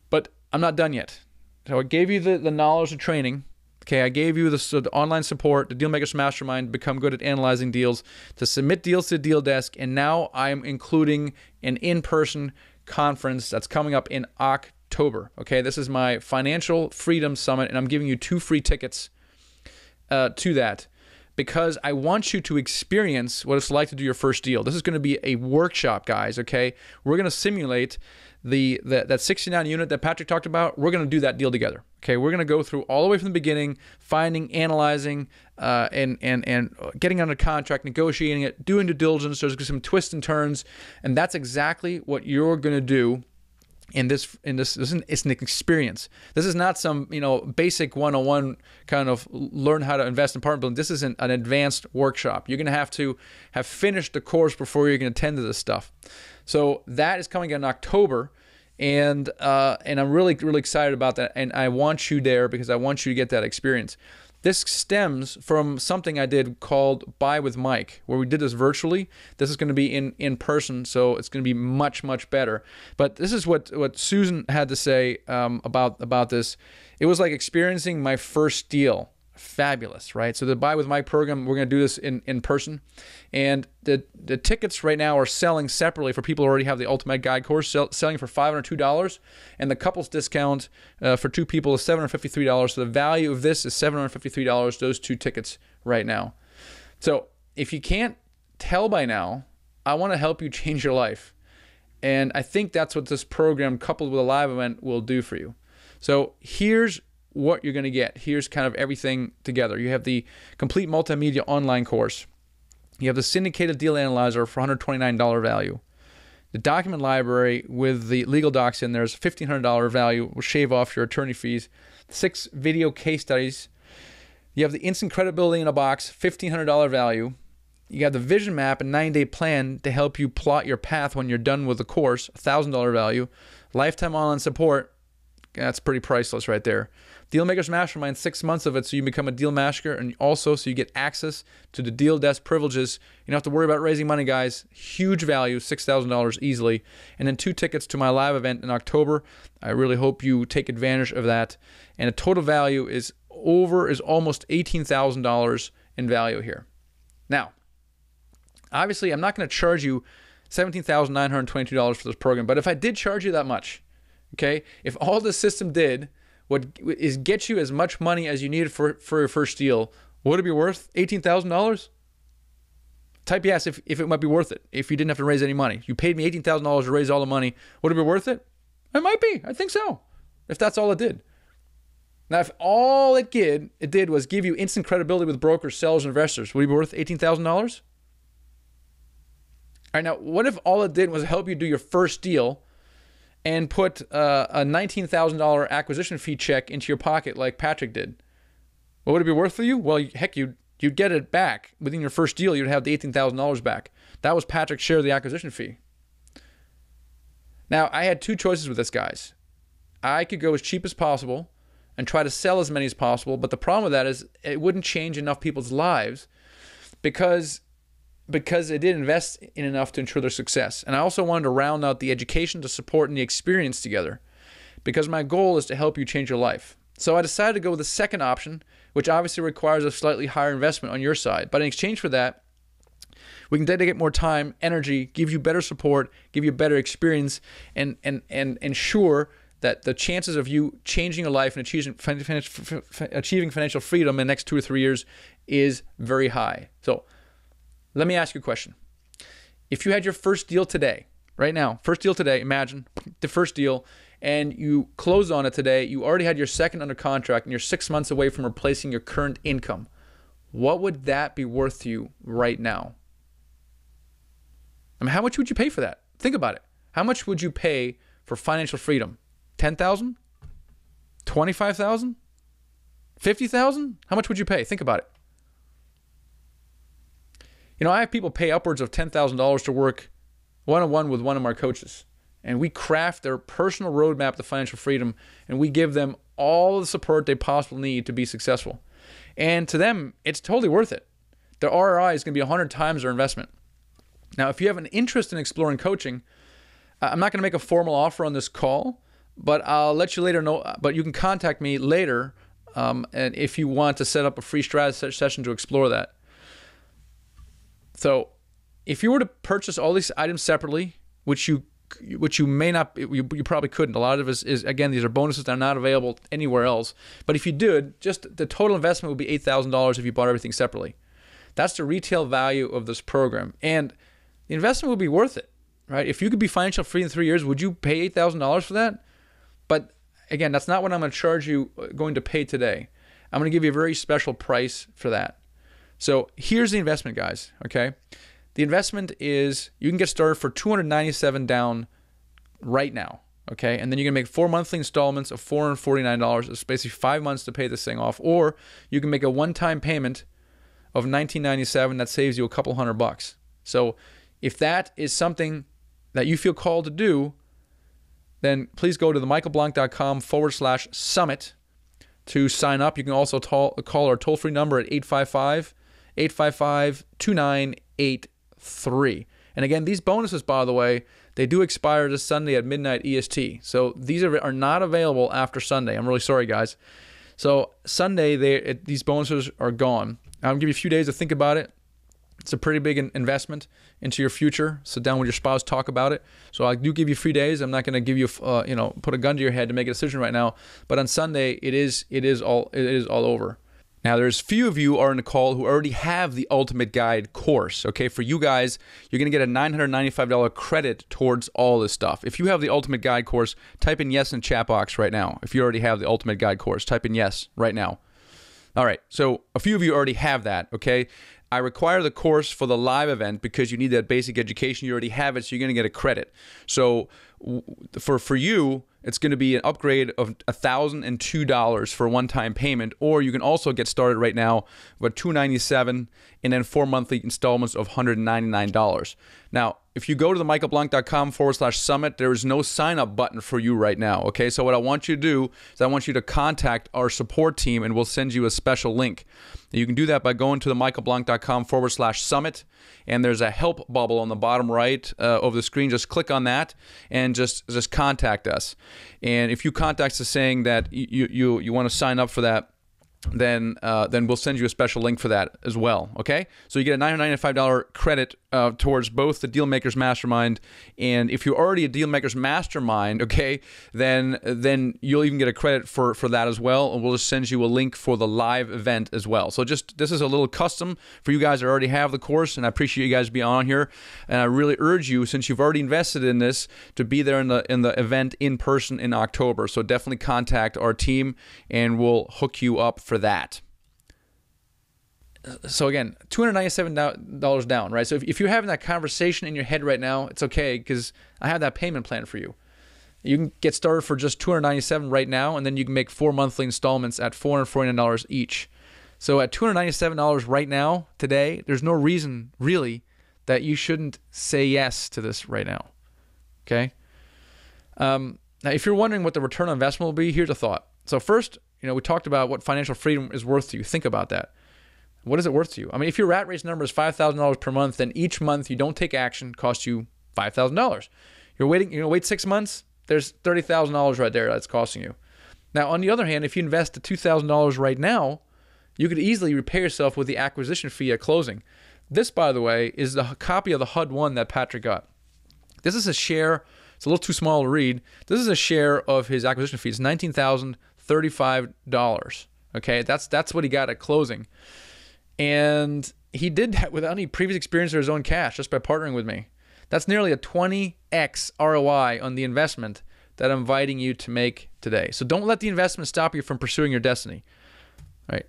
But I'm not done yet. So I gave you the knowledge and training. Okay, I gave you the online support, the Dealmakers Mastermind, to become good at analyzing deals, to submit deals to the Deal Desk, and now I'm including an in-person conference that's coming up in October. Okay, this is my Financial Freedom Summit, and I'm giving you 2 free tickets to that because I want you to experience what it's like to do your first deal. This is going to be a workshop, guys, okay? We're going to simulate that 69 unit that Patrick talked about. We're going to do that deal together. Okay, we're going to go through all the way from the beginning, finding, analyzing, and getting under contract, negotiating it, doing due diligence. There's some twists and turns, and that's exactly what you're going to do. It's an experience. This is not some basic 101 kind of learn how to invest in apartment building. This is an advanced workshop. You're going to have finished the course before you can attend to this stuff. So that is coming in October, and I'm really, really excited about that. And I want you there because I want you to get that experience. This stems from something I did called Buy with Mike, where we did this virtually. This is going to be in person, so it's going to be much, much better. But this is what Susan had to say about this. It was like experiencing my first deal. fabulous, right? So the Buy with Mike program, we're going to do this in person. And the tickets right now are selling separately for people who already have the Ultimate Guide course, selling for $502. And the couples discount for two people is $753. So the value of this is $753, those two tickets right now. So if you can't tell by now, I want to help you change your life. And I think that's what this program coupled with a live event will do for you. So here's what you're going to get. Here's kind of everything together. You have the complete multimedia online course. You have the syndicated deal analyzer for $129 value. The document library with the legal docs in there is $1,500 value. We'll shave off your attorney fees. 6 video case studies. You have the instant credibility in a box, $1,500 value. You have the vision map and 9-day plan to help you plot your path when you're done with the course, $1,000 value. Lifetime online support. That's pretty priceless right there. Dealmakers Mastermind, 6 months of it so you become a deal master, and also so you get access to the deal desk privileges. You don't have to worry about raising money, guys. Huge value, $6,000 easily. And then 2 tickets to my live event in October. I really hope you take advantage of that. And the total value is almost $18,000 in value here. Now, obviously, I'm not going to charge you $17,922 for this program, but if I did charge you that much, okay, if all the system did is get you as much money as you needed for your first deal, would it be worth $18,000? Type yes if it might be worth it, if you didn't have to raise any money. You paid me $18,000 to raise all the money. Would it be worth it? It might be. I think so, if that's all it did. Now, if all it did was give you instant credibility with brokers, sellers, and investors, would it be worth $18,000? All right, now, what if all it did was help you do your first deal and put a $19,000 acquisition fee check into your pocket like Patrick did? What would it be worth for you? Well, heck, you'd get it back. Within your first deal, you'd have the $18,000 back. That was Patrick's share of the acquisition fee. Now, I had 2 choices with this, guys. I could go as cheap as possible and try to sell as many as possible, but the problem with that is it wouldn't change enough people's lives because it didn't invest in enough to ensure their success. And I also wanted to round out the education, the support, and the experience together because my goal is to help you change your life. So I decided to go with the second option, which obviously requires a slightly higher investment on your side. But in exchange for that, we can dedicate more time, energy, give you better support, give you better experience, and ensure that the chances of you changing your life and achieving financial freedom in the next 2 or 3 years is very high. So let me ask you a question. If you had your first deal today, right now, first deal today, imagine the first deal, and you close on it today, you already had your second under contract, and you're 6 months away from replacing your current income, what would that be worth to you right now? I mean, how much would you pay for that? Think about it. How much would you pay for financial freedom? $10,000? $25,000? $50,000? How much would you pay? Think about it. You know, I have people pay upwards of $10,000 to work one-on-one with one of my coaches. And we craft their personal roadmap to financial freedom, and we give them all the support they possibly need to be successful. And to them, it's totally worth it. Their ROI is going to be 100 times their investment. Now, if you have an interest in exploring coaching, I'm not going to make a formal offer on this call, but I'll let you later know. But you can contact me later and if you want to set up a free strategy session to explore that. So if you were to purchase all these items separately, which you may not, you probably couldn't. A lot of it is, again, these are bonuses that are not available anywhere else. But if you did, just the total investment would be $8,000 if you bought everything separately. That's the retail value of this program. And the investment would be worth it, right? If you could be financial free in 3 years, would you pay $8,000 for that? But again, that's not what I'm going to charge you going to pay today. I'm going to give you a very special price for that. So here's the investment, guys, okay? The investment is, you can get started for $297 down right now, okay? And then you can make 4 monthly installments of $449. It's basically 5 months to pay this thing off. Or you can make a one-time payment of $19.97. That saves you a couple $100. So if that is something that you feel called to do, then please go to themichaelblank.com/summit to sign up. You can also call our toll-free number at 855-2983. And again, these bonuses, by the way, they do expire this Sunday at midnight EST. So these are not available after Sunday. I'm really sorry, guys. So Sunday, these bonuses are gone. I'm going to give you a few days to think about it. It's a pretty big investment into your future. Sit down with your spouse, talk about it. So I do give you 3 days. I'm not going to give you, put a gun to your head to make a decision right now. But on Sunday, it is all over. Now, there's few of you are in the call who already have the Ultimate Guide course. Okay, for you guys, you're going to get a $995 credit towards all this stuff. If you have the Ultimate Guide course, type in yes in the chat box right now. If you already have the Ultimate Guide course, type in yes right now. All right, so a few of you already have that, okay? I require the course for the live event because you need that basic education. You already have it, so you're going to get a credit. So for you, it's going to be an upgrade of $1,002 for a one-time payment, or you can also get started right now with $297 and then 4 monthly installments of $199. Now, if you go to the michaelblank.com/summit, there is no sign-up button for you right now, okay? So what I want you to do is I want you to contact our support team, and we'll send you a special link. You can do that by going to the michaelblank.com/summit, and there's a help bubble on the bottom right of the screen. Just click on that and just contact us. And if you contact us saying that you want to sign up for that, then we'll send you a special link for that as well, okay? So you get a $995 credit towards both the Dealmakers Mastermind, and if you're already a Dealmakers Mastermind, okay, then you'll even get a credit for that as well, and we'll just send you a link for the live event as well. So this is a little custom for you guys that already have the course, and I appreciate you guys being on here, and I really urge you, since you've already invested in this, to be there in the event in person in October. So definitely contact our team, and we'll hook you up for that. So again, $297 down, right? So if you're having that conversation in your head right now, it's okay, because I have that payment plan for you. You can get started for just $297 right now, and then you can make 4 monthly installments at $449 each. So at $297 right now, today, there's no reason really that you shouldn't say yes to this right now, okay? Now, if you're wondering what the return on investment will be, here's a thought. So first, we talked about what financial freedom is worth to you. Think about that. What is it worth to you? I mean, if your rat race number is $5,000 per month, then each month you don't take action costs you $5,000. You're wait 6 months, there's $30,000 right there that's costing you. Now, on the other hand, if you invest the $2,000 right now, you could easily repay yourself with the acquisition fee at closing. This, by the way, is the copy of the HUD-1 that Patrick got. This is a share. It's a little too small to read. This is a share of his acquisition fee. It's $19,035. Okay, that's what he got at closing. And he did that without any previous experience or his own cash, just by partnering with me. That's nearly a 20x ROI on the investment that I'm inviting you to make today. So don't let the investment stop you from pursuing your destiny. All right.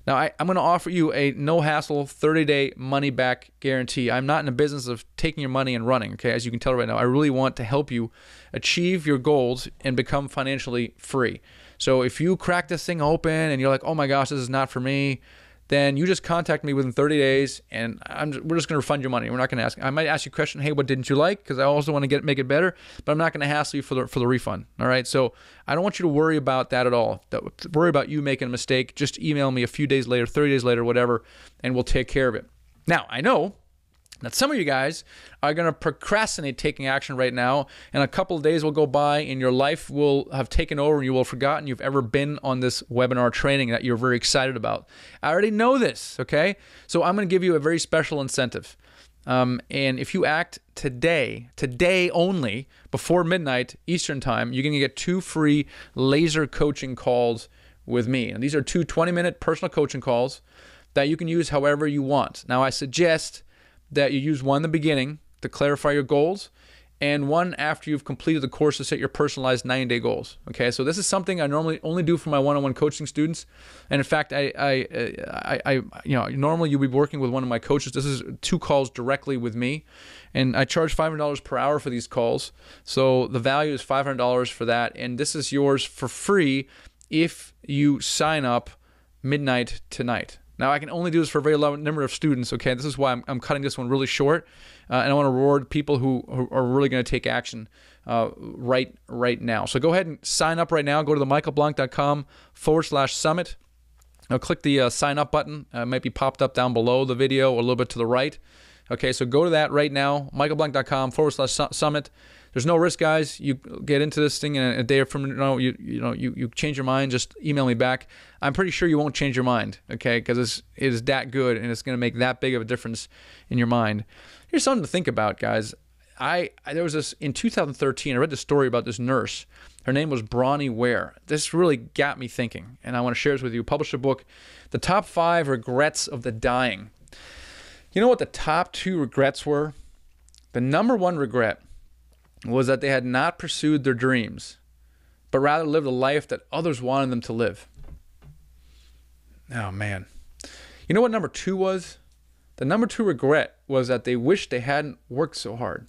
Now, I'm going to offer you a no-hassle 30-day money-back guarantee. I'm not in the business of taking your money and running, okay? As you can tell right now, I really want to help you achieve your goals and become financially free. So if you crack this thing open and you're like, oh my gosh, this is not for me, then you just contact me within 30 days, and we're just going to refund your money. We're not going to ask. I might ask you a question, hey, what didn't you like? Because I also want to make it better, but I'm not going to hassle you for the refund. All right. So I don't want you to worry about that at all. Worry about you making a mistake. Just email me a few days later, 30 days later, whatever, and we'll take care of it. Now, I know that some of you guys are going to procrastinate taking action right now, and a couple of days will go by and your life will have taken over and you will have forgotten you've ever been on this webinar training that you're very excited about. I already know this, okay? So I'm going to give you a very special incentive. And if you act today only, before midnight Eastern time, you're going to get 2 free laser coaching calls with me. And these are 2 20-minute personal coaching calls that you can use however you want. Now, I suggest that you use one in the beginning to clarify your goals, and one after you've completed the course to set your personalized 90-day goals. Okay, so this is something I normally only do for my one-on-one coaching students, and in fact, normally you'll be working with one of my coaches. This is 2 calls directly with me, and I charge $500 per hour for these calls. So the value is $500 for that, and this is yours for free if you sign up midnight tonight. Now, I can only do this for a very low number of students, okay? This is why I'm cutting this one really short, and I want to reward people who are really going to take action right now. So go ahead and sign up right now. Go to the michaelblank.com/summit. Now, click the sign up button. It might be popped up down below the video or a little bit to the right. Okay, so go to that right now, michaelblank.com/summit. There's no risk, guys. You get into this thing, and a day from now, you change your mind. Just email me back. I'm pretty sure you won't change your mind, okay? Because it is that good, and it's going to make that big of a difference in your mind. Here's something to think about, guys. There was this in 2013. I read this story about this nurse. Her name was Bronnie Ware. This really got me thinking, and I want to share this with you. Published a book, The Top 5 Regrets of the Dying. You know what the top 2 regrets were? The number 1 regret was that they had not pursued their dreams, but rather lived a life that others wanted them to live. Oh, man. You know what number 2 was? The number 2 regret was that they wished they hadn't worked so hard.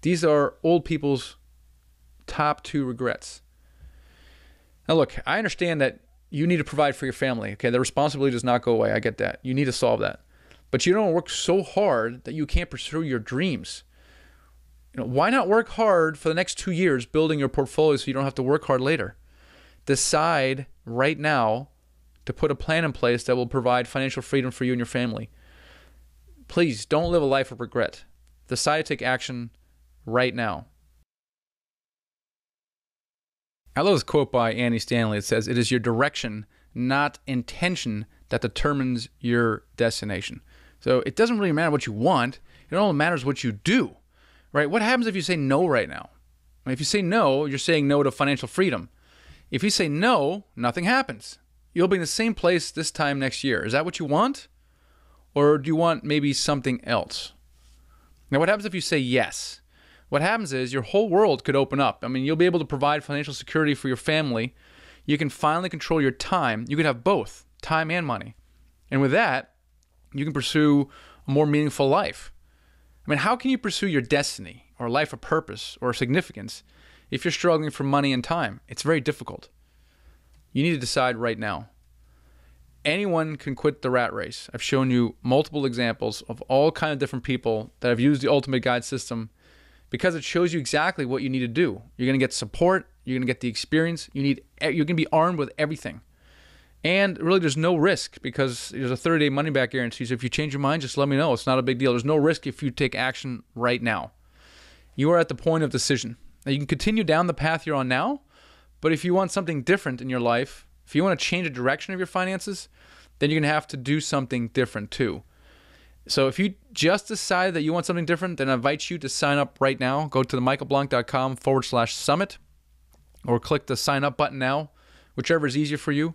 These are old people's top 2 regrets. Now, look, I understand that you need to provide for your family. Okay, the responsibility does not go away. I get that. You need to solve that. But you don't work so hard that you can't pursue your dreams. Why not work hard for the next 2 years building your portfolio so you don't have to work hard later? Decide right now to put a plan in place that will provide financial freedom for you and your family. Please don't live a life of regret. Decide to take action right now. I love this quote by Andy Stanley. It says, "It is your direction, not intention, that determines your destination." So it doesn't really matter what you want. It only matters what you do. Right? What happens if you say no right now? If you say no, you're saying no to financial freedom. If you say no, nothing happens. You'll be in the same place this time next year. Is that what you want? Or do you want maybe something else? Now, what happens if you say yes? What happens is your whole world could open up. I mean, you'll be able to provide financial security for your family. You can finally control your time. You can have both, time and money. And with that, you can pursue a more meaningful life. I mean, how can you pursue your destiny or a life of purpose or significance if you're struggling for money and time? It's very difficult. You need to decide right now. Anyone can quit the rat race. I've shown you multiple examples of all kinds of different people that have used the Ultimate Guide system because it shows you exactly what you need to do. You're going to get support. You're going to get the experience. You're going to be armed with everything. And really, there's no risk because there's a 30-day money-back guarantee. So if you change your mind, just let me know. It's not a big deal. There's no risk if you take action right now. You are at the point of decision. Now, you can continue down the path you're on now, but if you want something different in your life, if you want to change the direction of your finances, then you're going to have to do something different too. So if you just decide that you want something different, then I invite you to sign up right now. Go to the michaelblank.com/summit or click the sign up button now, whichever is easier for you.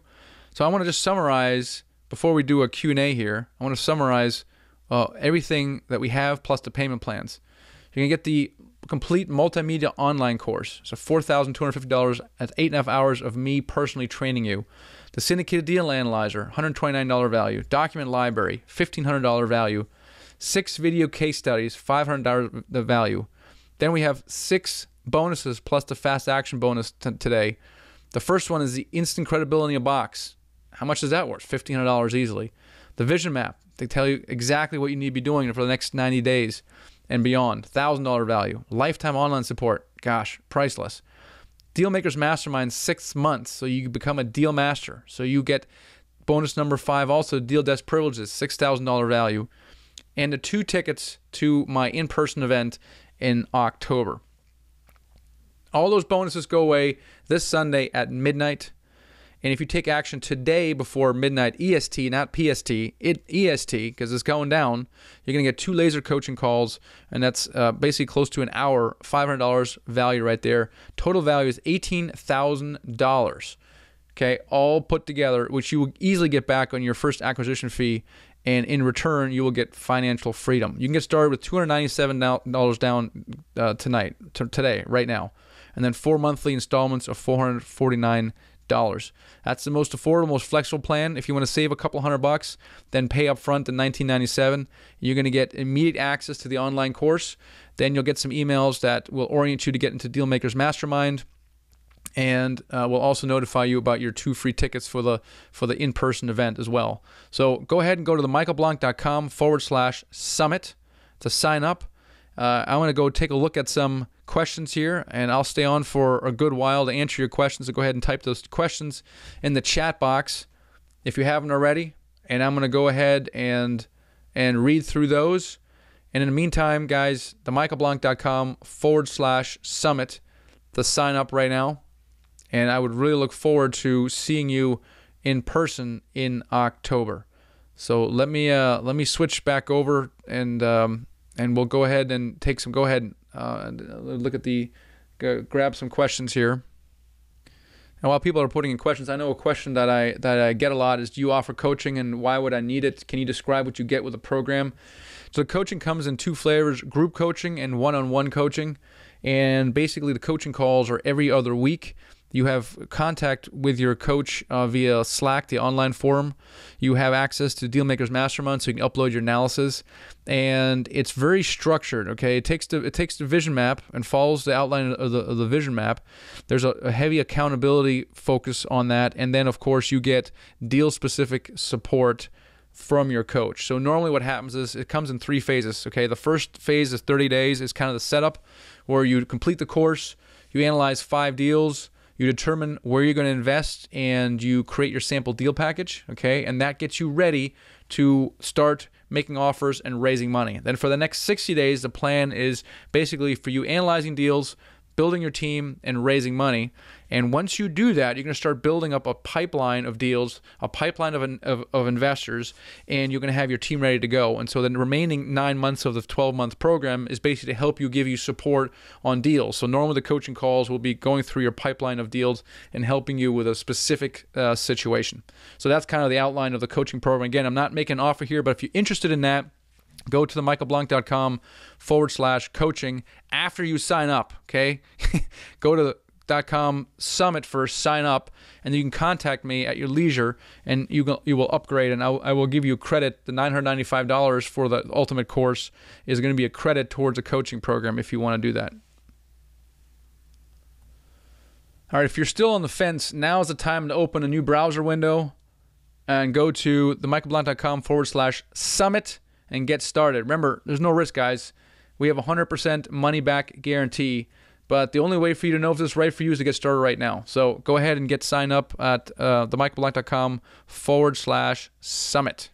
So I want to just summarize, before we do a Q&A here, I want to summarize everything that we have plus the payment plans. You're going to get the complete multimedia online course. So $4,250 at 8.5 hours of me personally training you. The syndicated deal analyzer, $129 value. Document library, $1,500 value. 6 video case studies, $500 the value. Then we have 6 bonuses plus the fast action bonus today. The first one is the instant credibility in a box. How much is that worth? $1,500 easily. The vision map. They tell you exactly what you need to be doing for the next 90 days and beyond. $1,000 value. Lifetime online support. Gosh, priceless. Dealmakers Mastermind, 6 months, so you become a deal master. So you get bonus number 5, also deal desk privileges, $6,000 value. And the 2 tickets to my in-person event in October. All those bonuses go away this Sunday at midnight. And if you take action today before midnight EST, not PST, EST, because it's going down, you're going to get 2 laser coaching calls, and that's basically close to an hour, $500 value right there. Total value is $18,000, okay, all put together, which you will easily get back on your first acquisition fee, and in return, you will get financial freedom. You can get started with $297 down today, right now, and then 4 monthly installments of $449. That's the most affordable, most flexible plan. If you want to save a couple $100, then pay up front the $19.97. You're going to get immediate access to the online course. Then you'll get some emails that will orient you to get into Dealmakers Mastermind, and we'll also notify you about your 2 free tickets for the in-person event as well. So go ahead and go to the michaelblank.com/summit to sign up. I want to go take a look at some questions here, and I'll stay on for a good while to answer your questions. So go ahead and type those questions in the chat box if you haven't already, and I'm going to go ahead and and read through those. And in the meantime, guys, themichaelblanc.com/summit to sign up right now. And I would really look forward to seeing you in person in October. So let me switch back over, and we'll go ahead and take some. Go ahead and look at grab some questions here. And while people are putting in questions, I know a question that I get a lot is, do you offer coaching, and why would I need it? Can you describe what you get with the program? So coaching comes in two flavors: group coaching and one-on-one coaching. And basically the coaching calls are every other week. You have contact with your coach via Slack, the online forum. You have access to Dealmakers Mastermind, so you can upload your analysis. And it's very structured, okay? It takes the vision map and follows the outline of the vision map. There's a heavy accountability focus on that. And then, of course, you get deal-specific support from your coach. So normally what happens is it comes in 3 phases, okay? The first phase is 30 days, is kind of the setup, where you complete the course, you analyze 5 deals, you determine where you're going to invest, and you create your sample deal package, okay? And that gets you ready to start making offers and raising money. Then for the next 60 days, the plan is basically for you analyzing deals, building your team, and raising money. And once you do that, you're going to start building up a pipeline of deals, a pipeline of investors, and you're going to have your team ready to go. And so the remaining 9 months of the 12-month program is basically to help you, give you support on deals. So normally the coaching calls will be going through your pipeline of deals and helping you with a specific situation. So that's kind of the outline of the coaching program. Again, I'm not making an offer here, but if you're interested in that, go to themichaelblanc.com/coaching after you sign up, okay? Go to the .com summit first, sign up, and then you can contact me at your leisure, and you will upgrade, and I will give you credit. The $995 for the ultimate course is going to be a credit towards a coaching program if you want to do that. All right, if you're still on the fence, now is the time to open a new browser window and go to themichaelblanc.com/summit and get started. Remember, there's no risk, guys. We have a 100% money-back guarantee, but the only way for you to know if this is right for you is to get started right now. So go ahead and get signed up at themichaelblanc.com/summit.